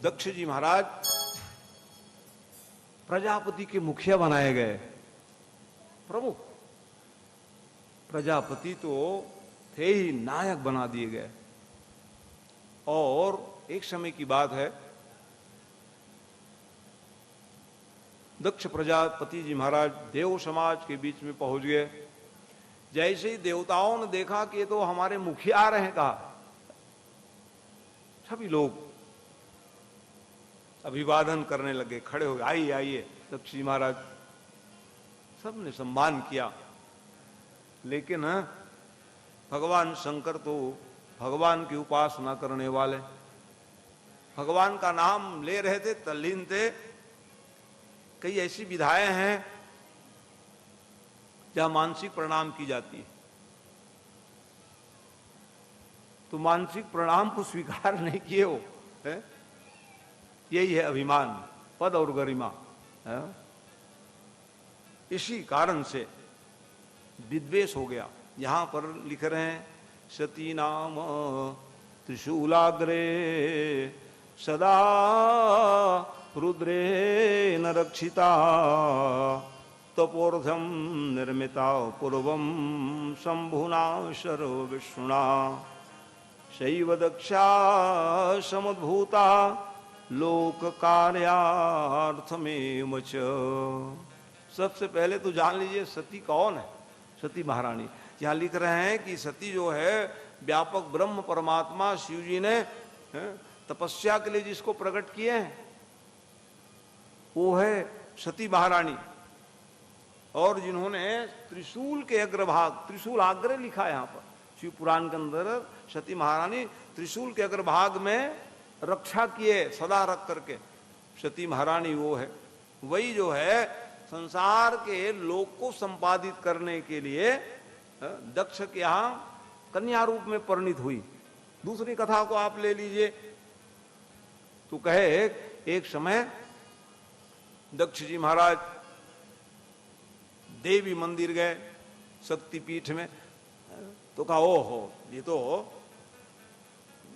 दक्ष जी महाराज प्रजापति के मुखिया बनाए गए। प्रमुख प्रजापति तो थे ही, नायक बना दिए गए। और एक समय की बात है, दक्ष प्रजापति जी महाराज देव समाज के बीच में पहुंच गए। जैसे ही देवताओं ने देखा कि ये तो हमारे मुखिया आ रहे हैं, कहा सभी लोग अभिवादन करने लगे, खड़े हो गए, आइए आइए दक्ष जी महाराज। सबने सम्मान किया। लेकिन भगवान शंकर तो भगवान की उपासना करने वाले, भगवान का नाम ले रहे थे, तल्लीन थे। कई ऐसी विधाएं हैं जहां मानसिक प्रणाम की जाती है, तो मानसिक प्रणाम को स्वीकार नहीं किए हो है? यही है अभिमान, पद और गरिमा है? इसी कारण से विद्वेष हो गया। यहां पर लिख रहे हैं, सती नाम त्रिशूलाग्रे सदा रुद्रे न रक्षिता तपोर्धम निर्मिता पूर्वम शंभुना शरो विष्णुना शैव दक्षा समुद्भूता लोक कार्यार्थमेव च। सबसे पहले तो जान लीजिए सती कौन है। सती महारानी। यहां लिख रहे हैं कि सती जो है व्यापक ब्रह्म परमात्मा शिव जी ने तपस्या के लिए जिसको प्रकट किए हैं वो है सती महारानी। और जिन्होंने त्रिशूल के अग्रभाग, त्रिशूल आग्रह लिखा है यहां पर शिव पुराण के अंदर, सती महारानी त्रिशूल के अग्रभाग में रक्षा किए सदा रख करके, सती महारानी वो है। वही जो है संसार के लोक को संपादित करने के लिए दक्ष के यहां कन्या रूप में परिणित हुई। दूसरी कथा को आप ले लीजिए तो कहे, एक समय दक्ष जी महाराज देवी मंदिर गए शक्तिपीठ में, तो कहा ओहो ये तो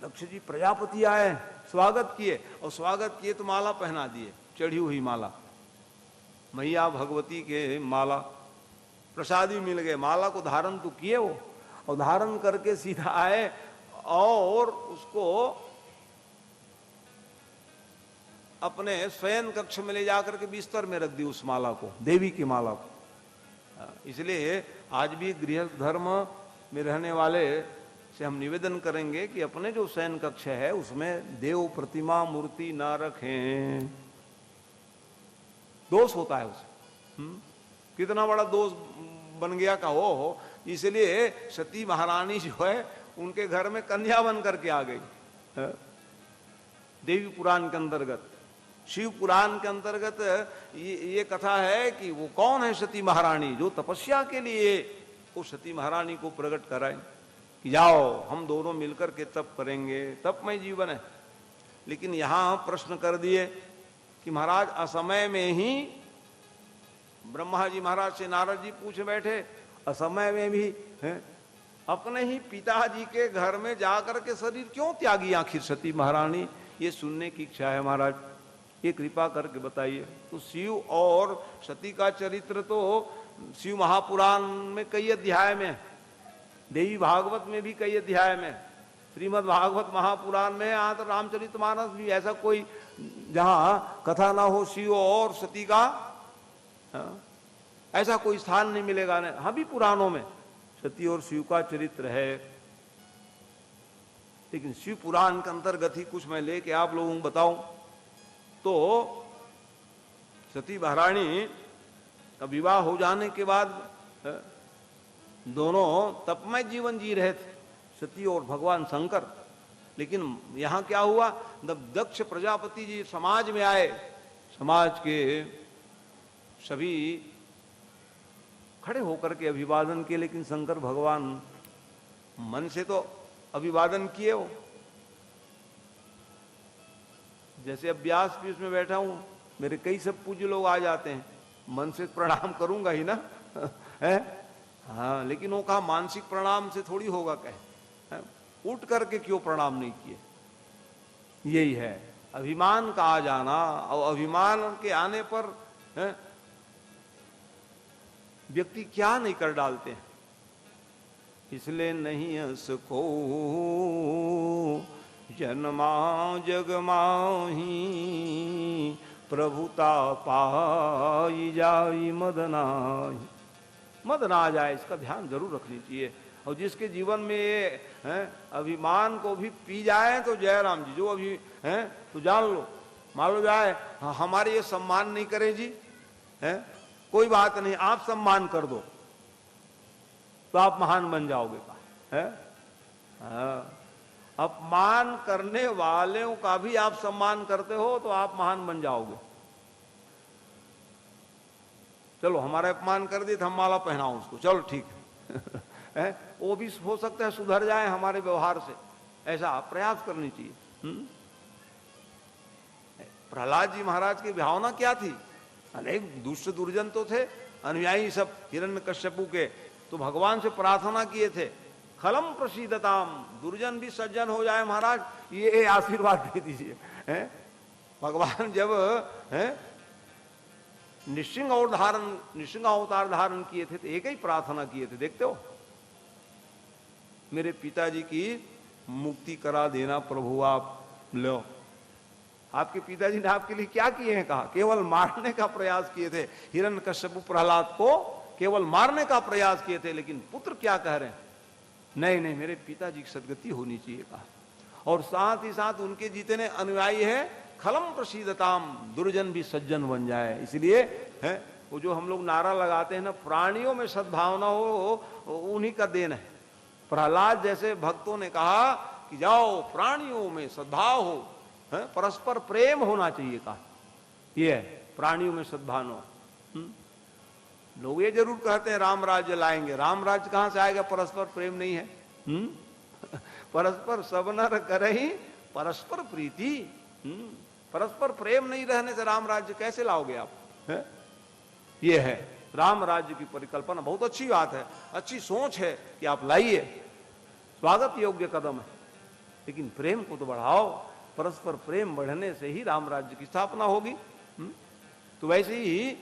दक्ष जी प्रजापति आए, स्वागत किए। और स्वागत किए तो माला पहना दिए, चढ़ी हुई माला, मैया भगवती के माला, प्रसादी मिल गए। माला को धारण तो किए वो, और धारण करके सीधा आए और उसको अपने शयन कक्ष में ले जाकर के बिस्तर में रख दी, उस माला को, देवी की माला को। इसलिए आज भी गृहस्थ धर्म में रहने वाले से हम निवेदन करेंगे कि अपने जो शयन कक्ष है उसमें देव प्रतिमा मूर्ति ना रखें, दोष होता है उसे। कितना बड़ा दोष बन गया का हो। इसलिए सती महारानी जो है उनके घर में कन्या बन करके आ गई। देवी पुराण के अंतर्गत, शिव पुराण के अंतर्गत ये कथा है कि वो कौन है सती महारानी, जो तपस्या के लिए वो सती महारानी को प्रकट कराए कि जाओ हम दोनों मिलकर के तप करेंगे, तपमय जीवन है। लेकिन यहां प्रश्न कर दिए कि महाराज असमय में ही, ब्रह्मा जी महाराज से नारद जी पूछ बैठे, असमय में भी है? अपने ही पिताजी के घर में जाकर के शरीर क्यों त्यागी आखिर सती महारानी, ये सुनने की इच्छा है महाराज, ये कृपा करके बताइए। तो शिव और सती का चरित्र तो शिव महापुराण में कई अध्याय में, देवी भागवत में भी कई अध्याय में, श्रीमद् भागवत महापुराण में, यहाँ तो रामचरितमानस भी, ऐसा कोई जहां कथा ना हो शिव और सती का, ऐसा कोई स्थान नहीं मिलेगा। नहीं, हाँ भी पुराणों में सती और शिव का चरित्र है। लेकिन शिव पुराण के अंतर्गत ही कुछ मैं लेके आप लोगों को बताऊं तो सती महारानी का विवाह हो जाने के बाद दोनों तपमय जीवन जी रहे थे, सती और भगवान शंकर। लेकिन यहां क्या हुआ, जब दक्ष प्रजापति जी समाज में आए, समाज के सभी खड़े होकर के अभिवादन किए, लेकिन शंकर भगवान मन से तो अभिवादन किए हो। जैसे अब व्यासपीठ में बैठा हूं, मेरे कई सब पूज्य लोग आ जाते हैं, मन से प्रणाम करूंगा ही ना है? हाँ, लेकिन वो कहा मानसिक प्रणाम से थोड़ी होगा, कहे उठ करके क्यों प्रणाम नहीं किए। यही है अभिमान का आ जाना, और अभिमान के आने पर व्यक्ति क्या नहीं कर डालते हैं। इसलिए नहीं असको जन्मा जग माही, प्रभुता पाई जाई मदनाही। मद ना आ जाए, इसका ध्यान जरूर रखनी चाहिए। और जिसके जीवन में ये अभिमान को भी पी जाए तो जय राम जी, जो अभी तो जान लो, मान लो जाए हमारे ये सम्मान नहीं करे जी, कोई बात नहीं, आप सम्मान कर दो तो आप महान बन जाओगे का। अपमान करने वालों का भी आप सम्मान करते हो तो आप महान बन जाओगे। चलो हमारा अपमान कर दिए तो हम माला पहनाओ उसको, चलो ठीक है वो भी हो सकता है सुधर जाए हमारे व्यवहार से, ऐसा प्रयास करनी चाहिए। प्रहलाद जी महाराज की भावना क्या थी? अनेक दुष्ट दुर्जन तो थे, अनुयायी सब हिरण्यकश्यपु के, तो भगवान से प्रार्थना किए थे, खलम प्रसीदताम, दुर्जन भी सज्जन हो जाए महाराज, ये आशीर्वाद दे दीजिए। भगवान जब निश्चिंग अवतार धारण किए थे तो एक ही प्रार्थना किए थे, देखते हो, मेरे पिताजी की मुक्ति करा देना प्रभु आप लो। आपके पिताजी ने आपके लिए क्या किए हैं? कहा केवल मारने का प्रयास किए थे, हिरण्यकश्यप प्रहलाद को केवल मारने का प्रयास किए थे, लेकिन पुत्र क्या कह रहे हैं? नहीं नहीं, मेरे पिताजी की सदगति होनी चाहिए कहा। और साथ ही साथ उनके जितने अनुयायी है, खलम प्रसीदताम, दुर्जन भी सज्जन बन जाए। इसलिए है वो जो हम लोग नारा लगाते हैं ना, प्राणियों में सद्भावना हो, उन्हीं का देन है। प्रहलाद जैसे भक्तों ने कहा कि जाओ प्राणियों में सद्भाव हो, परस्पर प्रेम होना चाहिए कहा, ये है प्राणियों में सद्भावना। लोग ये जरूर कहते हैं राम राज्य लाएंगे, राम राज्य कहां से आएगा? परस्पर प्रेम नहीं है। परस्पर सब नर करहि परस्पर प्रीति, परस्पर प्रेम नहीं रहने से राम राज्य कैसे लाओगे आप? ये है राम राज्य की परिकल्पना, बहुत अच्छी बात है, अच्छी सोच है कि आप लाइए, स्वागत योग्य कदम है, लेकिन प्रेम को तो बढ़ाओ, परस्पर प्रेम बढ़ने से ही राम राज्य की स्थापना होगी। तो वैसे ही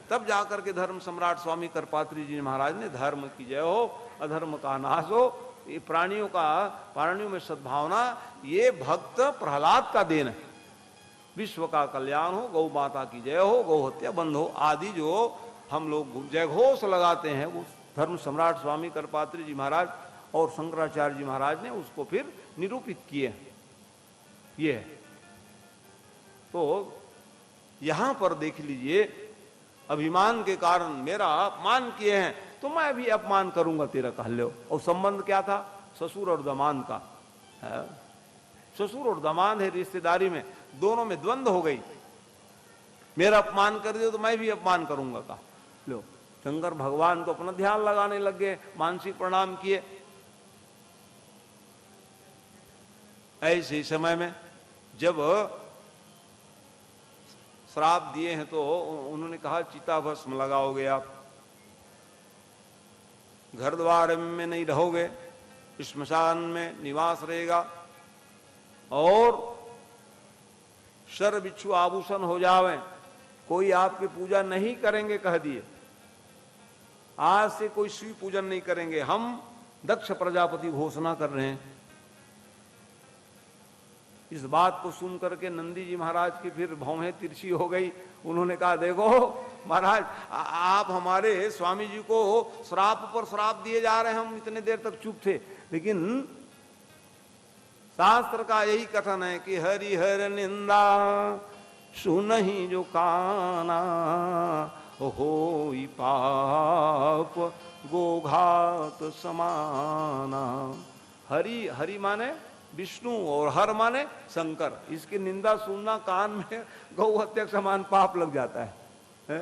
तब जाकर के धर्म सम्राट स्वामी करपात्री जी महाराज ने धर्म की जय हो, अधर्म का नाश हो, ये प्राणियों में सद्भावना, ये भक्त प्रहलाद का देन है। विश्व का कल्याण हो, गौ माता की जय हो, गौ हत्या बंद हो, आदि जो हम लोग जय घोष लगाते हैं, वो धर्म सम्राट स्वामी करपात्री जी महाराज और शंकराचार्य जी महाराज ने उसको फिर निरूपित किए। ये है। तो यहां पर देख लीजिए, अभिमान के कारण मेरा अपमान किए हैं तो मैं भी अपमान करूंगा तेरा, कह लो। और संबंध क्या था? ससुर और दामाद का है। ससुर और दामाद है रिश्तेदारी में, दोनों में द्वंद्व हो गई, मेरा अपमान कर दिया तो मैं भी अपमान करूंगा, कहा लो। शंकर भगवान तो अपना ध्यान लगाने लग गए, मानसिक प्रणाम किए। ऐसे समय में जब श्राप दिए हैं तो उन्होंने कहा चिता भस्म लगाओगे आप, घर द्वार में नहीं रहोगे, श्मशान में निवास रहेगा, और शर बिच्छू आभूषण हो जावे, कोई आपकी पूजा नहीं करेंगे, कह दिए। आज से कोई शिव पूजन नहीं करेंगे, हम दक्ष प्रजापति घोषणा कर रहे हैं। इस बात को सुन करके नंदी जी महाराज की फिर भौहें तिरछी हो गई। उन्होंने कहा देखो महाराज, आप हमारे स्वामी जी को श्राप पर श्राप दिए जा रहे हैं, हम इतने देर तक चुप थे, लेकिन शास्त्र का यही कथन है कि हरिहर निंदा सुनहि जो काना, होई पाप गोघात समाना। हरि, हरि माने विष्णु और हर माने शंकर, इसकी निंदा सुनना कान में गौ हत्या समान पाप लग जाता है।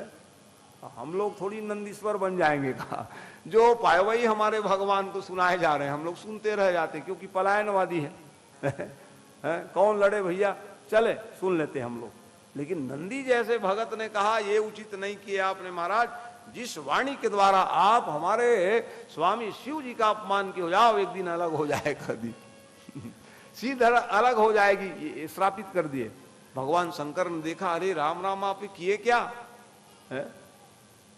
हम लोग थोड़ी नंदीश्वर बन जाएंगे, कहा जो पाए वही हमारे भगवान को सुनाए जा रहे हैं, हम लोग सुनते रह जाते क्योंकि पलायनवादी है। कौन लड़े भैया, चले सुन लेते हम लोग। लेकिन नंदी जैसे भगत ने कहा ये उचित नहीं किया आपने महाराज, जिस वाणी के द्वारा आप हमारे स्वामी शिव जी का अपमान किए, हो जाओ एक दिन अलग हो जाए, कभी सीधा अलग हो जाएगी, ये श्रापित कर दिए। भगवान शंकर ने देखा, अरे राम राम आप किए क्या है?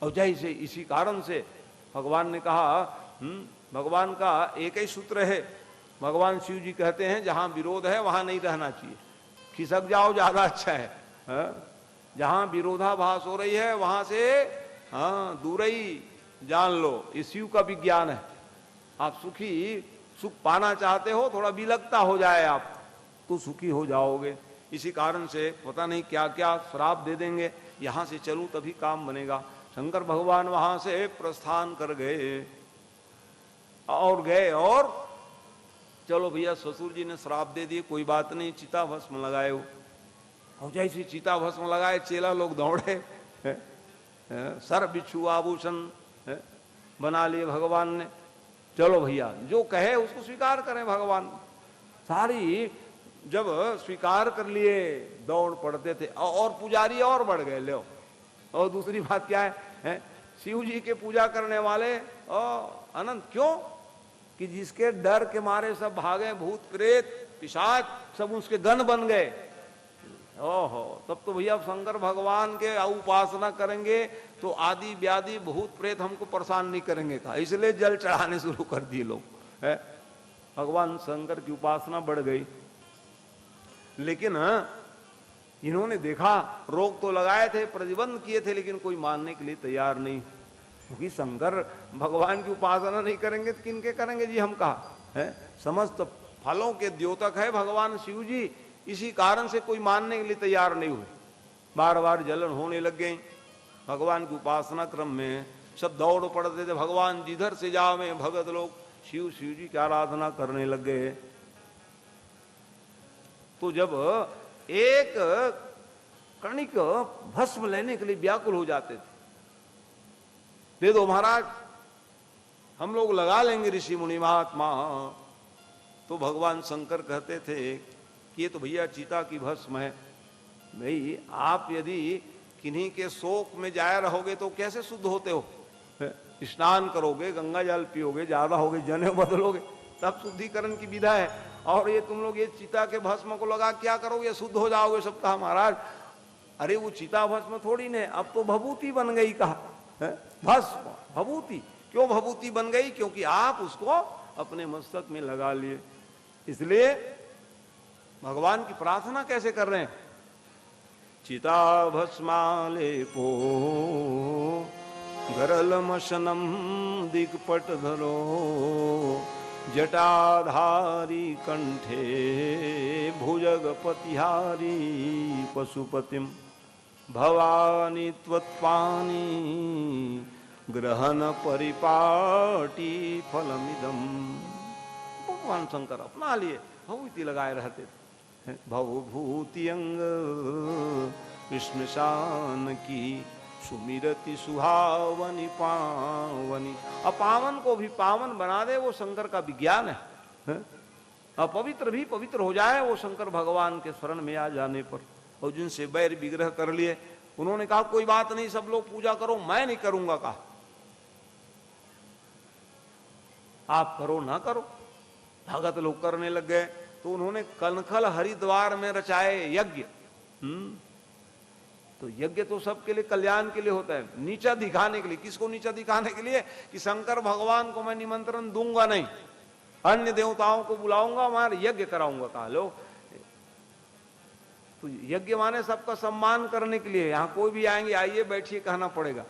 और जैसे इसी कारण से भगवान ने कहा, भगवान का एक ही सूत्र है। भगवान शिव जी कहते हैं जहां विरोध है वहां नहीं रहना चाहिए, खिसक जाओ ज्यादा अच्छा है। जहां विरोधाभास हो रही है वहां से दूर ही जान लो, ये शिव का विज्ञान है। आप सुख पाना चाहते हो, थोड़ा विलगता हो जाए आप तो सुखी हो जाओगे। इसी कारण से पता नहीं क्या क्या श्राप दे देंगे, यहां से चलूं तभी काम बनेगा। शंकर भगवान वहां से प्रस्थान कर गए और चलो भैया ससुर जी ने श्राप दे दिए, कोई बात नहीं, चिता भस्म लगाए हो। और जैसे चिता भस्म लगाए चेला लोग दौड़े, सर बिच्छू आभूषण बना लिए भगवान ने। चलो भैया जो कहे उसको स्वीकार करें भगवान। सारी जब स्वीकार कर लिए दौड़ पड़ते थे, और पुजारी और बढ़ गए। लो, और दूसरी बात क्या है, शिव जी के पूजा करने वाले अनंत, क्यों कि जिसके डर के मारे सब भागे, भूत प्रेत पिशाच सब उसके गण बन गए। ओहो, तब तो भैया शंकर भगवान के उपासना करेंगे तो आदि व्याधि भूत प्रेत हमको परेशान नहीं करेंगे कहा, इसलिए जल चढ़ाने शुरू कर दिए लोग है। भगवान शंकर की उपासना बढ़ गई। लेकिन इन्होंने देखा, रोक तो लगाए थे, प्रतिबंध किए थे, लेकिन कोई मानने के लिए तैयार नहीं, क्योंकि शंकर भगवान की उपासना नहीं करेंगे तो किनके करेंगे जी हम कहा है। समस्त फलों के द्योतक है भगवान शिव जी, इसी कारण से कोई मानने के लिए तैयार नहीं हुए। बार बार जलन होने लग गई। भगवान की उपासना क्रम में सब दौड़ पड़ते थे, भगवान जिधर से जाओ में भगत लोग शिव जी की आराधना करने लग गए। तो जब एक कणिक भस्म लेने के लिए व्याकुल हो जाते थे, दे दो महाराज हम लोग लगा लेंगे ऋषि मुनि महात्मा, तो भगवान शंकर कहते थे कि ये तो भैया चीता की भस्म है। भाई आप यदि किन्हीं के शोक में जाया रहोगे तो कैसे शुद्ध होते हो? स्नान करोगे, गंगा जल पियोगे, ज्यादा होगे, जनेऊ बदलोगे, तब शुद्धिकरण की विधा है। और ये तुम लोग ये चीता के भस्म को लगा क्या करोगे? शुद्ध हो जाओगे। सब कहा महाराज अरे वो चीता भस्म थोड़ी ने, अब तो भभूति बन गई। कहा भस्म भभूति, क्यों भभूति बन गई? क्योंकि आप उसको अपने मस्तक में लगा लिए। इसलिए भगवान की प्रार्थना कैसे कर रहे हैं? चिता भस्मालेपो गरलमशनम दिग्पट धरो जटाधारी कंठे भुजगपतिहारी पशुपतिम भवानी त्वत्पानी ग्रहण परिपाटी फलमिदम। भगवान शंकर अपना लिए भभूति लगाए रहते थे। भवभूति अंग विष्णुशान की सुमिरति सुहावनी पावनी। अपावन को भी पावन बना दे वो शंकर का विज्ञान है। अपवित्र भी पवित्र हो जाए वो शंकर भगवान के शरण में आ जाने पर। और जिनसे बैर विग्रह कर लिए उन्होंने कहा कोई बात नहीं, सब लोग पूजा करो, मैं नहीं करूंगा। कहा आप करो ना करो। भगत लोग करने लग गए तो उन्होंने कनखल हरिद्वार में रचाए यज्ञ। तो यज्ञ तो सबके लिए कल्याण के लिए होता है, नीचा दिखाने के लिए। किसको नीचा दिखाने के लिए? कि शंकर भगवान को मैं निमंत्रण दूंगा नहीं, अन्य देवताओं को बुलाऊंगा, वहां यज्ञ कराऊंगा। कहा लो, तो यज्ञ माने सबका सम्मान करने के लिए। यहाँ कोई भी आएंगे आइए बैठिए कहना पड़ेगा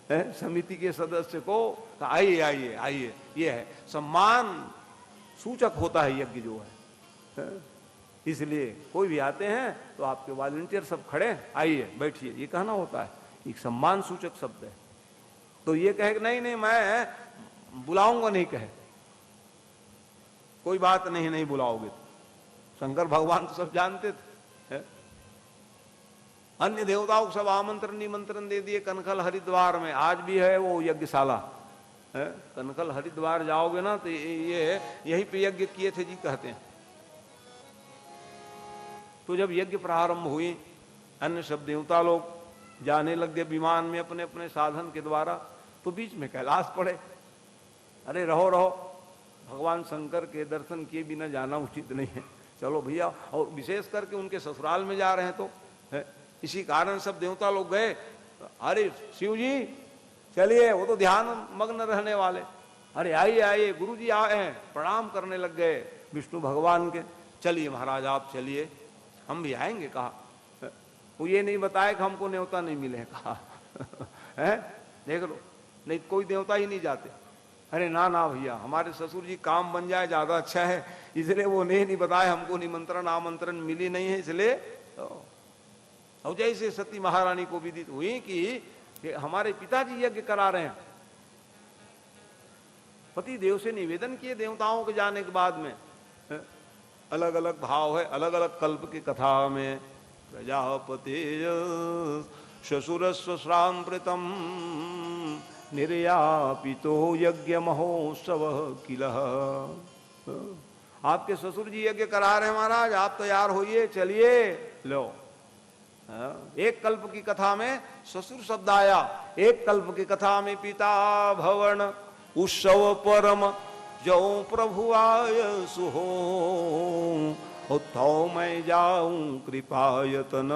समिति के सदस्य को, आइए आइए आइए। ये है सम्मान सूचक होता है यज्ञ जो है। इसलिए कोई भी आते हैं तो आपके वॉलंटियर सब खड़े, आइए बैठिए, ये कहना होता है, एक सम्मान सूचक शब्द है। तो ये कहे नहीं नहीं मैं बुलाऊंगा नहीं, कहे कोई बात नहीं, नहीं बुलाओगे। शंकर भगवान तो सब जानते थे। अन्य देवताओं को सब आमंत्रण निमंत्रण दे दिए कनखल हरिद्वार में। आज भी है वो यज्ञशाला। कनखल हरिद्वार जाओगे ना तो ये यहीं पे यज्ञ किए थे जी कहते हैं। तो जब यज्ञ प्रारंभ हुई, अन्य सब देवता लोग जाने लग गए विमान में अपने अपने साधन के द्वारा। तो बीच में कैलाश पड़े। अरे रहो रहो, भगवान शंकर के दर्शन किए बिना जाना उचित नहीं है। चलो भैया, और विशेष करके उनके ससुराल में जा रहे हैं तो है? इसी कारण सब देवता लोग गए, अरे शिव जी चलिए, वो तो ध्यान मग्न रहने वाले, अरे आइए आइए, गुरु जी आए हैं, प्रणाम करने लग गए विष्णु भगवान के। चलिए महाराज आप चलिए, हम भी आएंगे। कहा वो ये नहीं बताया कि हमको न्योता नहीं मिले। कहा है देख लो, नहीं कोई देवता ही नहीं जाते। अरे ना ना भैया, हमारे ससुर जी काम बन जाए ज्यादा अच्छा है, इसलिए वो नहीं बताए, हमको निमंत्रण आमंत्रण मिली नहीं है, इसलिए। और जैसे सती महारानी को विदित हुई कि हमारे पिताजी यज्ञ करा रहे हैं, पति देव से निवेदन किए देवताओं के जाने के बाद में। अलग अलग भाव है, अलग अलग कल्प की कथा में। प्रजापति ससुरस्व श्रांप्रतम निर्यापितो यज्ञ महोत्सव किल। आपके ससुर जी यज्ञ करा रहे हैं महाराज, आप तैयार होइए, चलिए। लो, एक कल्प की कथा में ससुर शब्द आया, एक कल्प की कथा में पिता भवन उत्सव परम जो प्रभु आय सुहो, तो मैं जाऊं कृपायतन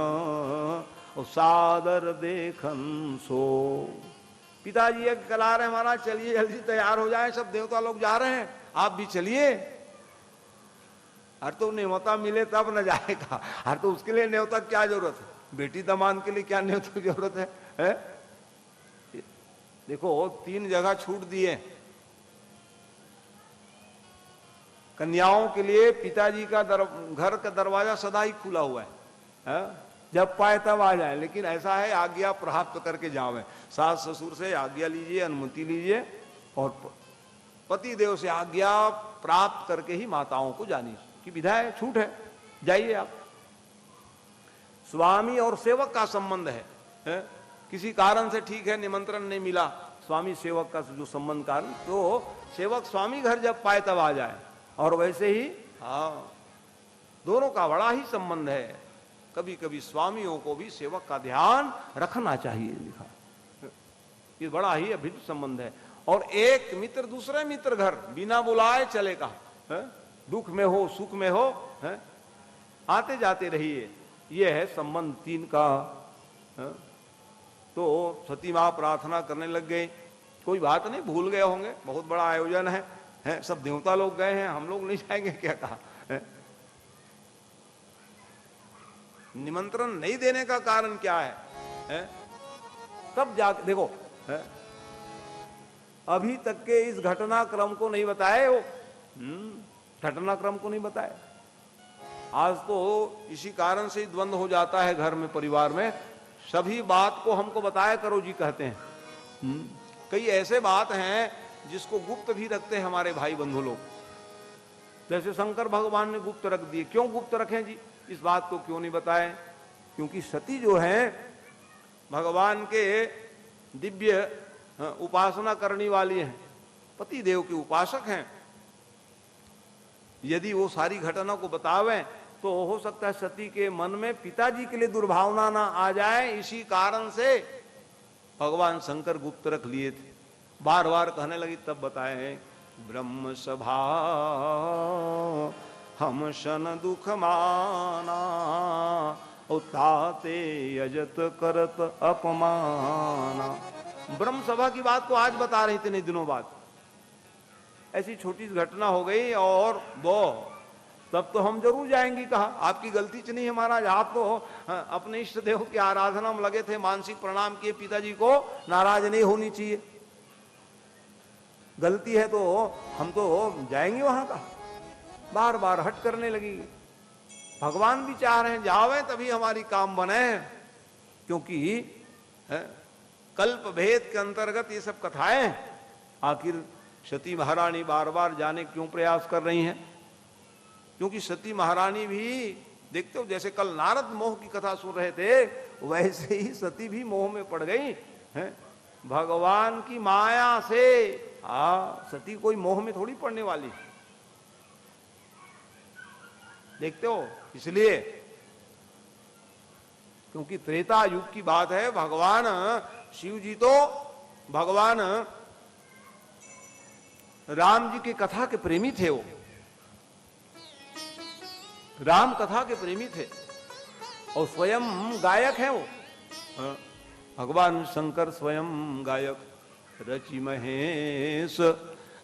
सादर देखन सो। पिताजी यज्ञ करा रहे हैं महाराज, चलिए जल्दी तैयार हो जाए, सब देवता लोग जा रहे हैं, आप भी चलिए। अरे तो न्योता मिले तब न जाएगा, अरे तो उसके लिए न्योता क्या जरूरत है, बेटी दमान के लिए क्या न्योता की जरूरत है? देखो 3 जगह छूट दिए कन्याओं के लिए, पिताजी का घर का दरवाजा सदा ही खुला हुआ है, जब पाए तब आ जाए, लेकिन ऐसा है आज्ञा प्राप्त करके जावे। सास ससुर से आज्ञा लीजिए, अनुमति लीजिए, और पति देव से आज्ञा प्राप्त करके ही माताओं को जानी की विधा है, छूट है, जाइए आप। स्वामी और सेवक का संबंध है? किसी कारण से ठीक है निमंत्रण नहीं मिला, स्वामी सेवक का जो संबंध कारण, तो सेवक स्वामी घर जब पाए तब आ जाए, और वैसे ही हाँ दोनों का बड़ा ही संबंध है। कभी कभी स्वामियों को भी सेवक का ध्यान रखना चाहिए, लिखा ये बड़ा ही अभिन्न संबंध है। और एक मित्र दूसरे मित्र घर बिना बुलाए चले कहा, दुख में हो सुख में हो आते जाते रहिए, ये है संबंध 3 का। तो सती मां प्रार्थना करने लग गए, कोई बात नहीं, भूल गए होंगे, बहुत बड़ा आयोजन है, सब देवता लोग गए हैं, हम लोग नहीं जाएंगे क्या? कहा निमंत्रण नहीं देने का कारण क्या है? तब जाके देखो, अभी तक के इस घटनाक्रम को नहीं बताए, वो घटनाक्रम को नहीं बताए। आज तो इसी कारण से द्वंद्व हो जाता है घर में, परिवार में, सभी बात को हमको बताया करो जी कहते हैं। कई ऐसे बात हैं जिसको गुप्त भी रखते हैं हमारे भाई बंधु लोग, जैसे शंकर भगवान ने गुप्त रख दिए। क्यों गुप्त रखें जी, इस बात को क्यों नहीं बताएं? क्योंकि सती जो है भगवान के दिव्य उपासना करने वाली हैं, पति देव के उपासक हैं। यदि वो सारी घटना को बतावें तो हो सकता है सती के मन में पिताजी के लिए दुर्भावना ना आ जाए, इसी कारण से भगवान शंकर गुप्त रख लिए थे। बार बार कहने लगी तब बताए हैं, ब्रह्म सभा हम शन दुख माना, ताते यजत करत अपमाना। ब्रह्म सभा की बात को आज बता रहे इतने दिनों बाद, ऐसी छोटी सी घटना हो गई, और वो तब तो हम जरूर जाएंगे। कहा आपकी गलती नहीं है महाराज, आप तो अपने इष्ट देव की आराधना में लगे थे, मानसिक प्रणाम किए, पिताजी को नाराज नहीं होनी चाहिए, गलती है तो हम तो जाएंगे वहां का। बार बार हट करने लगी। भगवान भी चाह रहे हैं जावे तभी हमारी काम बने, क्योंकि कल्प भेद के अंतर्गत ये सब कथाएं। आखिर सती महारानी बार बार जाने क्यों प्रयास कर रही हैं? क्योंकि सती महारानी भी देखते हो, जैसे कल नारद मोह की कथा सुन रहे थे, वैसे ही सती भी मोह में पड़ गई है भगवान की माया से। सती कोई मोह में थोड़ी पड़ने वाली, देखते हो। इसलिए क्योंकि त्रेता युग की बात है, भगवान शिव जी तो भगवान राम जी की कथा के प्रेमी थे। वो राम कथा के प्रेमी थे और स्वयं गायक है वो। भगवान शंकर स्वयं गायक। रचि महेश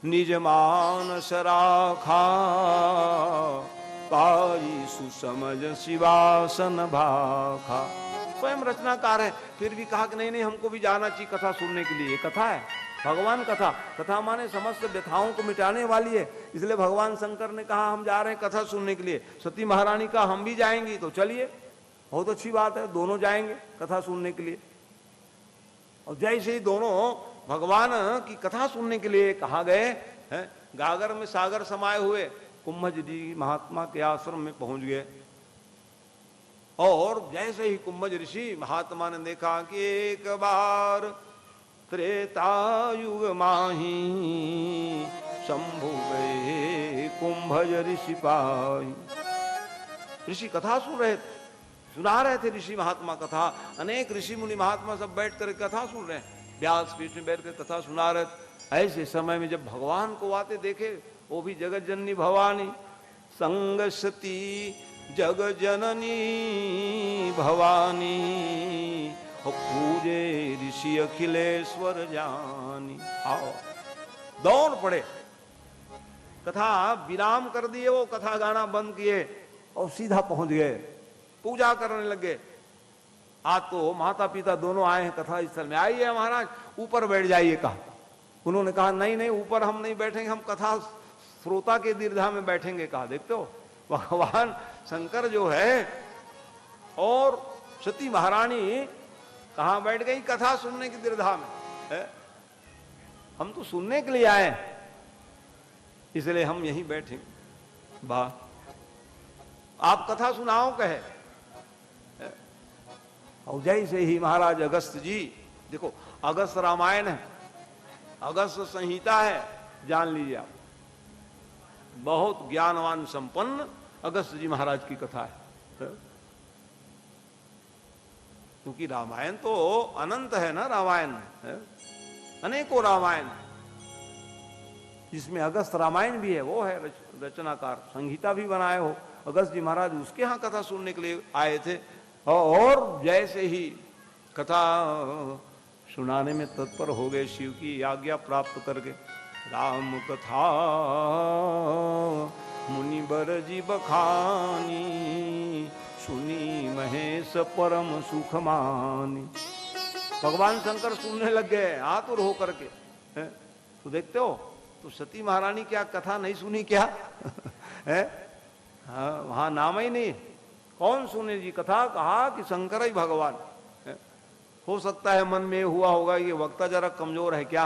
निज मानस राखा, पाई सुसमझ शिवासन भाखा। स्वयं रचनाकार है, फिर भी कहा कि नहीं नहीं हमको भी जाना चाहिए कथा सुनने के लिए। कथा है, भगवान कथा। कथा माने समस्त व्यथाओं को मिटाने वाली है, इसलिए भगवान शंकर ने कहा हम जा रहे हैं कथा सुनने के लिए। सती महारानी का हम भी जाएंगी, तो चलिए बहुत अच्छी बात है, दोनों जाएंगे कथा सुनने के लिए। और जैसे ही दोनों भगवान की कथा सुनने के लिए कहा गए हैं, गागर में सागर समाये हुए कुंभज जी महात्मा के आश्रम में पहुंच गए। और जैसे ही कुंभज ऋषि महात्मा ने देखा कि एक बार त्रेता युग माही शंभु गए कुंभज ऋषि पाई। ऋषि कथा सुन रहे थे, सुना रहे थे ऋषि महात्मा कथा। अनेक ऋषि मुनि महात्मा सब बैठ कर कथा सुन रहे हैं, व्यास पीठ में बैठ कर कथा सुना रहे थे। ऐसे समय में जब भगवान को आते देखे, वो भी जगत जननी भवानी, संग सती जग जननी भवानी, पूजे ऋषि अखिलेश्वर जानी। आओ दौड़ पड़े, कथा विराम कर दिए, वो कथा गाना बंद किए और सीधा पहुंच गए, पूजा करने लगे। आज तो माता पिता दोनों आए हैं कथा स्थल में, आइए महाराज ऊपर बैठ जाइए कहा। उन्होंने कहा नहीं नहीं ऊपर हम नहीं बैठेंगे, हम कथा श्रोता के दीर्घा में बैठेंगे। कहा देखते हो भगवान शंकर जो है और सती महारानी कहां बैठ गई, कथा सुनने की दीर्घा में है। हम तो सुनने के लिए आए, इसलिए हम यहीं बैठेंगे। वाह, आप कथा सुनाओ कहे। और जैसे ही महाराज अगस्त जी, देखो अगस्त रामायण है, अगस्त संहिता है, जान लीजिए आप, बहुत ज्ञानवान संपन्न अगस्त जी महाराज की कथा है। क्योंकि रामायण तो अनंत है ना, रामायण है, अनेकों रामायण, जिसमें अगस्त रामायण भी है, वो है रचनाकार, संहिता भी बनाए हो अगस्त जी महाराज, उसके यहाँ कथा सुनने के लिए आए थे। और जैसे ही कथा सुनाने में तत्पर हो गए, शिव की आज्ञा प्राप्त करके, राम कथा मुनि बर जी बखानी, सुनी महेश परम सुख मानी। भगवान शंकर सुनने लग गए आतुर होकर के। तो देखते हो, तो सती महारानी क्या कथा नहीं सुनी क्या? है हाँ, वहां नाम ही नहीं, कौन सुने जी कथा? कहा कि शंकर ही भगवान है। हो सकता है मन में हुआ होगा ये वक्ता जरा कमजोर है क्या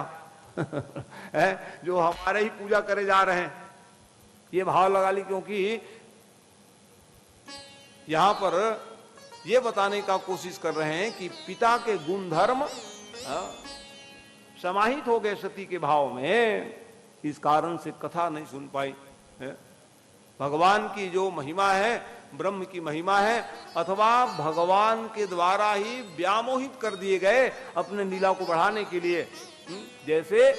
है, जो हमारे ही पूजा करे जा रहे हैं, ये भाव लगा ली। क्योंकि यहां पर ये बताने का कोशिश कर रहे हैं कि पिता के गुण धर्म समाहित हो गए सती के भाव में, इस कारण से कथा नहीं सुन पाई है। भगवान की जो महिमा है, ब्रह्म की महिमा है, अथवा भगवान के द्वारा ही व्यामोहित कर दिए गए अपने लीला को बढ़ाने के लिए। जैसे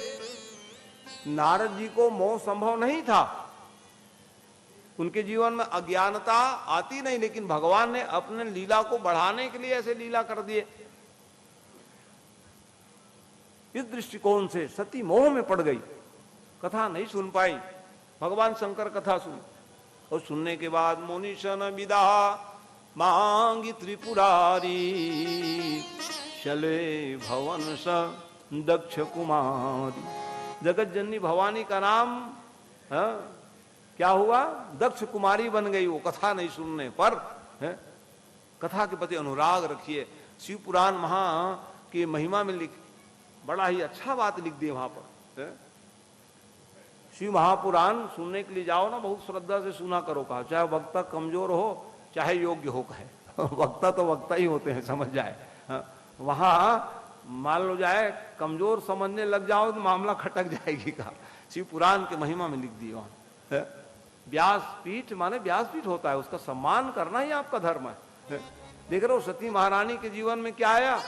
नारद जी को मोह संभव नहीं था, उनके जीवन में अज्ञानता आती नहीं, लेकिन भगवान ने अपने लीला को बढ़ाने के लिए ऐसे लीला कर दिए। इस दृष्टिकोण से सती मोह में पड़ गई, कथा नहीं सुन पाई। भगवान शंकर कथा सुन, और सुनने के बाद मुनिशन विदा मांगी त्रिपुरारी, चले भवन स दक्ष कुमारी। जगत जननी भवानी का नाम क्या हुआ? दक्ष कुमारी बन गई वो कथा नहीं सुनने पर है। कथा के प्रति अनुराग रखिए। शिव पुराण महा की महिमा में लिख, बड़ा ही अच्छा बात लिख दी वहां पर है? शिव महापुराण सुनने के लिए जाओ ना, बहुत श्रद्धा से सुना करो। कहा चाहे वक्ता कमजोर हो चाहे योग्य हो, कहे वक्ता तो वक्ता ही होते हैं, समझ जाए। वहां मान लो जाए कमजोर समझने लग जाओ तो मामला खटक जाएगी। कहा शिव पुराण के महिमा में लिख दिया वहां। व्यासपीठ माने व्यासपीठ होता है, उसका सम्मान करना ही आपका धर्म है। देख रहे हो सती महारानी के जीवन में क्या आया?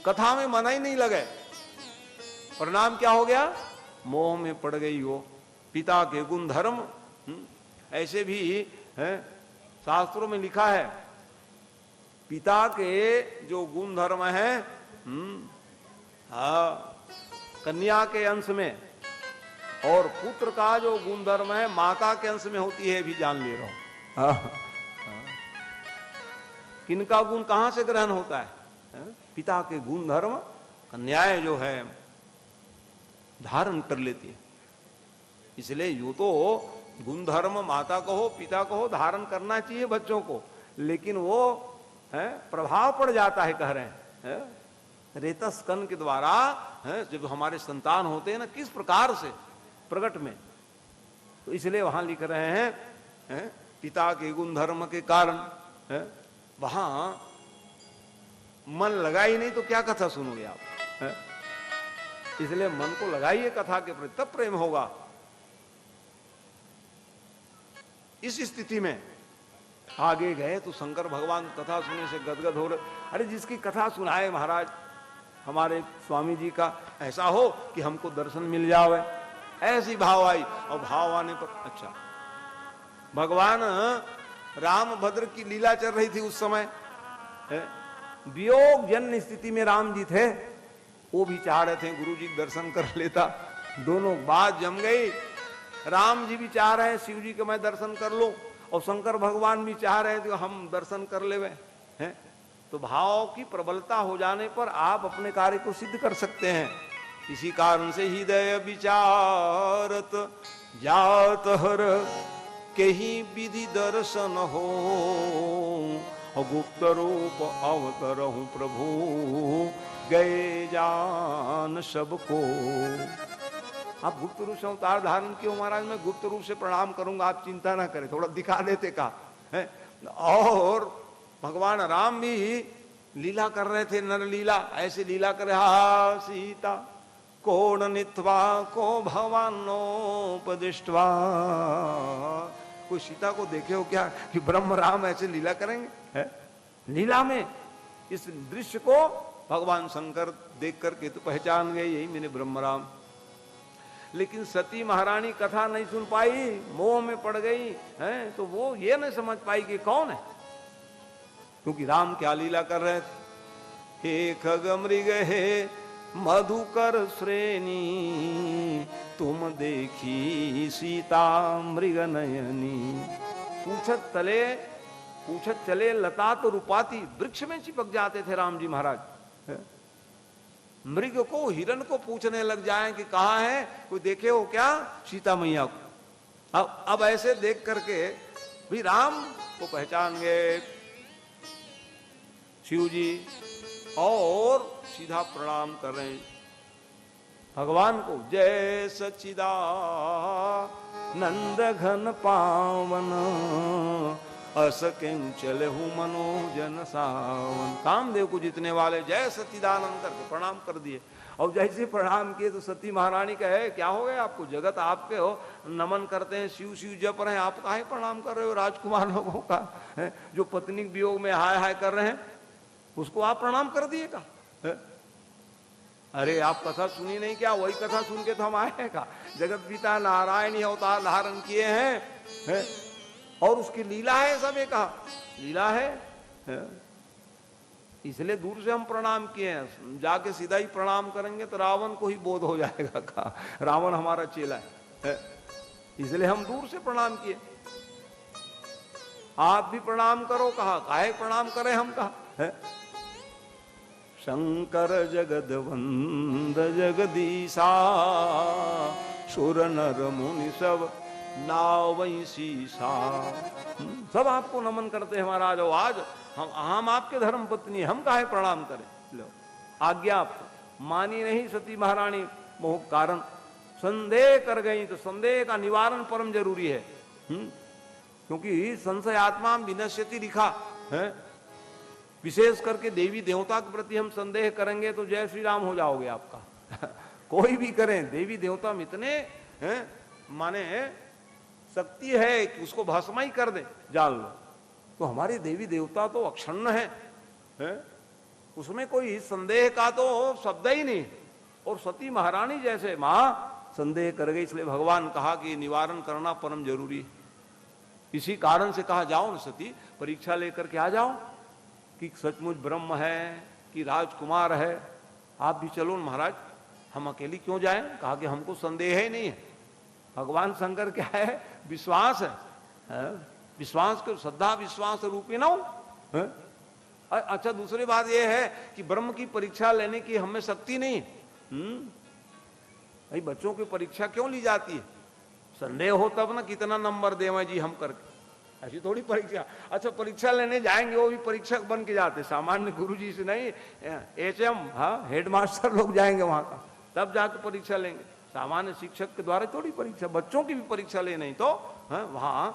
कथा में मन ही नहीं लगे, परिणाम क्या हो गया? मोह में पड़ गई हो। पिता के गुण धर्म ऐसे भी है शास्त्रों में लिखा है, पिता के जो गुण धर्म है कन्या के अंश में, और पुत्र का जो गुण धर्म है माता के अंश में होती है, भी जान ले रहा हूं। किनका गुण कहां से ग्रहण होता है? पिता के गुण धर्म कन्याएं जो है धारण कर लेती है। इसलिए यूं तो गुण धर्म माता को हो पिता को हो धारण करना चाहिए बच्चों को, लेकिन वो प्रभाव पड़ जाता है, कह रहे हैं रेतस कण के द्वारा जब हमारे संतान होते हैं ना, किस प्रकार से प्रकट में। तो इसलिए वहां लिख रहे हैं पिता के गुण धर्म के कारण वहां मन लगा ही नहीं तो क्या कथा सुनोगे आप? इसलिए मन को लगाइए कथा के प्रति, तब प्रेम होगा। इस स्थिति में आगे गए तो शंकर भगवान कथा सुनने से गदगद हो रहे। अरे जिसकी कथा सुनाए महाराज हमारे स्वामी जी का, ऐसा हो कि हमको दर्शन मिल जावे, ऐसी भाव आई। और भाव आने पर अच्छा, भगवान राम भद्र की लीला चल रही थी उस समय, वियोग जन्य स्थिति में राम जी थे। वो भी चाह रहे थे गुरु जी दर्शन कर लेता, दोनों बात जम गई। राम जी भी चाह रहे हैं शिव जी के मैं दर्शन कर लूं, और शंकर भगवान भी चाह रहे थे हम दर्शन कर लेवे हैं। तो भाव की प्रबलता हो जाने पर आप अपने कार्य को सिद्ध कर सकते हैं। इसी कारण से हृदय विचारत जात हर कहीं विधि दर्शन हो, गुप्त रूप अवतरहु प्रभु गए जान सबको। आप गुप्त रूप से अवतार धारण किए महाराज, मैं गुप्त रूप से प्रणाम करूंगा, आप चिंता ना करें, थोड़ा दिखा देते का है। और भगवान राम भी लीला कर रहे थे, नर लीला, ऐसे लीला कर हा सीता कोण नित्वा को भवानोपदिष्ट्वा। कोई सीता को देखे हो क्या कि ब्रह्म राम ऐसे लीला करेंगे? है लीला में इस दृश्य को भगवान शंकर देख करके तो पहचान गए, यही मेरे ब्रह्म राम। लेकिन सती महारानी कथा नहीं सुन पाई, मोह में पड़ गई है, तो वो ये नहीं समझ पाई कि कौन है, क्योंकि राम क्या लीला कर रहे थे। हे खग मृग हे मधुकर श्रेणी, तुम देखी सीता मृग नयनी। पूछत चले लता तो रूपाती, वृक्ष में चिपक जाते थे राम जी महाराज। मृग को हिरण को पूछने लग जाएं कि कहाँ है, कोई देखे हो क्या सीता मैया को। अब ऐसे देख करके भी राम को पहचान गए शिव जी, और सीधा प्रणाम कर रहे हैं भगवान को। जय सच्चिदा नंद घन पावन, अस चले हूं मनोजन सावन। कामदेव को जीतने वाले जय सच्चिदानंद करके प्रणाम कर दिए। और जैसे प्रणाम किए तो सती महारानी कहे क्या हो गया आपको, जगत आपके हो, नमन करते हैं, शिव शिव जप रहे हैं, आप काहे प्रणाम कर रहे हो राजकुमार लोगों का है, जो पत्नी वियोग में हाय हाय कर रहे हैं, उसको आप प्रणाम कर दिए का? अरे आप कथा सुनी नहीं क्या? वही कथा सुन के तो हम आए हैं का। जगत पिता नारायण ही अवतार धारण किए हैं, और उसकी लीला है, सब एक लीला है। इसलिए दूर से हम प्रणाम किए हैं, जाके सीधा ही प्रणाम करेंगे तो रावण को ही बोध हो जाएगा का रावण हमारा चेला है। इसलिए हम दूर से प्रणाम किए। आप भी प्रणाम करो, कहा काहे प्रणाम करें हम, कहा शंकर जगदवंद जगदीशा, सुर नर मुनि सब नावई सीसा। सब आपको नमन करते हैं महाराज। आज हम आपके धर्म पत्नी, हम काहे प्रणाम करें? लो आज्ञा आपको मानी नहीं सती महारानी, मोह कारण संदेह कर गई। तो संदेह का निवारण परम जरूरी है, क्योंकि संशय आत्मा विनश्यति लिखा है। विशेष करके देवी देवता के प्रति हम संदेह करेंगे तो जय श्री राम हो जाओगे आपका। कोई भी करें, देवी देवता में इतने माने शक्ति है कि उसको भस्म ही कर दे, जान लो। तो हमारे देवी देवता तो अक्षण्ण है, उसमें कोई संदेह का तो शब्द ही नहीं। और सती महारानी जैसे मां संदेह कर गई, इसलिए भगवान कहा कि निवारण करना परम जरूरी इसी कारण से कहा जाओ न सती, परीक्षा लेकर के आ जाओ कि सचमुच ब्रह्म है कि राजकुमार है। आप भी चलो महाराज, हम अकेली क्यों जाएं? कहा कि हमको संदेह ही नहीं है। भगवान शंकर क्या है? विश्वास है, विश्वास को श्रद्धा विश्वास रूपी ना हो। अच्छा, दूसरी बात यह है कि ब्रह्म की परीक्षा लेने की हमें शक्ति नहीं। भाई बच्चों की परीक्षा क्यों ली जाती है? संदेह हो तब ना कितना नंबर देवें जी हम करके, ऐसी थोड़ी परीक्षा। अच्छा, परीक्षा लेने जाएंगे वो भी परीक्षक बन के जाते, सामान्य गुरुजी से नहीं, HM, हाँ, हेडमास्टर लोग जाएंगे वहां का, तब जाकर परीक्षा लेंगे। सामान्य शिक्षक के द्वारा थोड़ी परीक्षा, बच्चों की भी परीक्षा ले नहीं तो वहां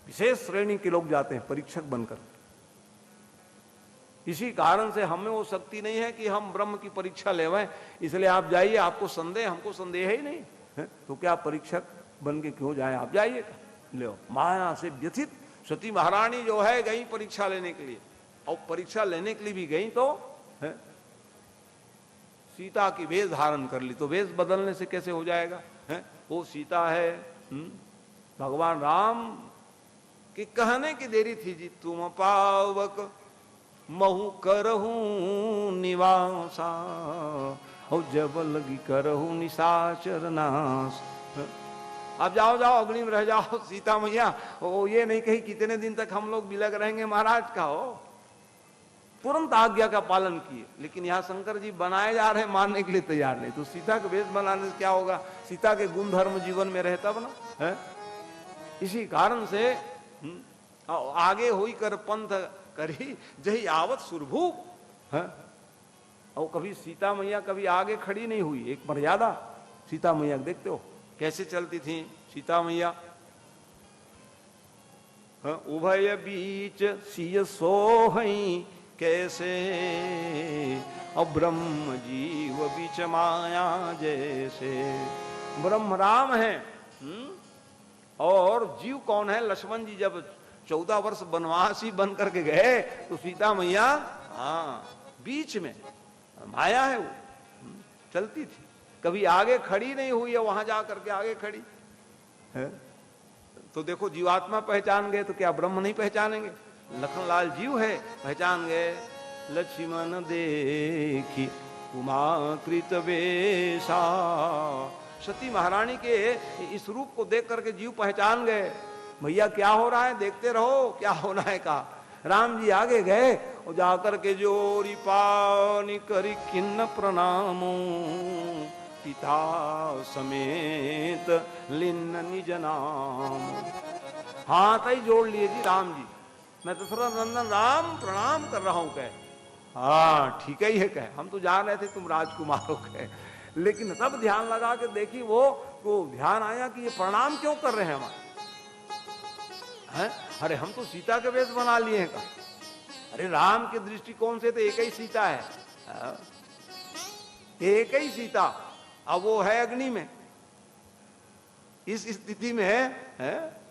विशेष श्रेणी के लोग जाते हैं परीक्षक बनकर। इसी कारण से हमें वो शक्ति नहीं है कि हम ब्रह्म की परीक्षा लेवें। इसलिए आप जाइए, आपको संदेह, हमको संदेह ही नहीं है, तो क्या परीक्षक बन के क्यों जाए? आप जाइए, लो। माया से व्यथित सती महारानी जो है गई परीक्षा लेने के लिए, और परीक्षा लेने के लिए भी गई तो सीता की वेश धारण कर ली। तो वेश बदलने से कैसे हो जाएगा? वो सीता है भगवान राम की कहने की देरी थी जी, तुम पावक महु करहूं निवासा और जब लगी करहूं निशाचर नाश। अब जाओ जाओ अग्नि में रह जाओ सीता मैया। वो ये नहीं कही कितने दिन तक हम लोग बिलग रहेंगे महाराज का हो। तुरंत आज्ञा का पालन किए। लेकिन यहाँ शंकर जी बनाए जा रहे, मानने के लिए तैयार नहीं। तो सीता के वेश बनाने से क्या होगा? सीता के गुण धर्म जीवन में रहे तब ना है। इसी कारण से आगे हुई कर पंथ करी जही आवत सुरभू है। और कभी सीता मैया कभी आगे खड़ी नहीं हुई। एक मर्यादा सीता मैया देखते हो कैसे चलती थी सीता मैया। उभय बीच सिय सोहई कैसे, और ब्रह्म जीव बीच माया जैसे। ब्रह्म राम है और जीव कौन है? लक्ष्मण जी जब 14 वर्ष वनवासी बन करके गए तो सीता मैया बीच में माया है, वो चलती थी, कभी आगे खड़ी नहीं हुई है, वहां जा करके आगे खड़ी है। तो देखो जीवात्मा पहचान गए तो क्या ब्रह्म नहीं पहचानेंगे? लखनलाल जीव है, पहचान गए। लक्ष्मण देखी उमाकृत वेशा। सती महारानी के इस रूप को देख करके जीव पहचान गए, भैया क्या हो रहा है, देखते रहो क्या होना है। कहा राम जी आगे गए और जाकर के जोरी पानी करी किन्न प्रणामो, पिता समेत लिन्न निज नाम। हाथ ही जोड़ लिए जी राम जी, मैं दशरथ नंदन राम प्रणाम कर रहा हूं। कहे हाँ ठीक ही है, कहे हम तो जान रहे थे तुम राजकुमार हो। कहे लेकिन तब ध्यान लगा के देखी वो ध्यान आया कि ये प्रणाम क्यों कर रहे हैं हमारे हैं? अरे हम तो सीता के वेश बना लिए हैं। कहा अरे राम के दृष्टिकोण से तो एक ही सीता है, एक ही सीता। अब वो है अग्नि में, इस स्थिति में है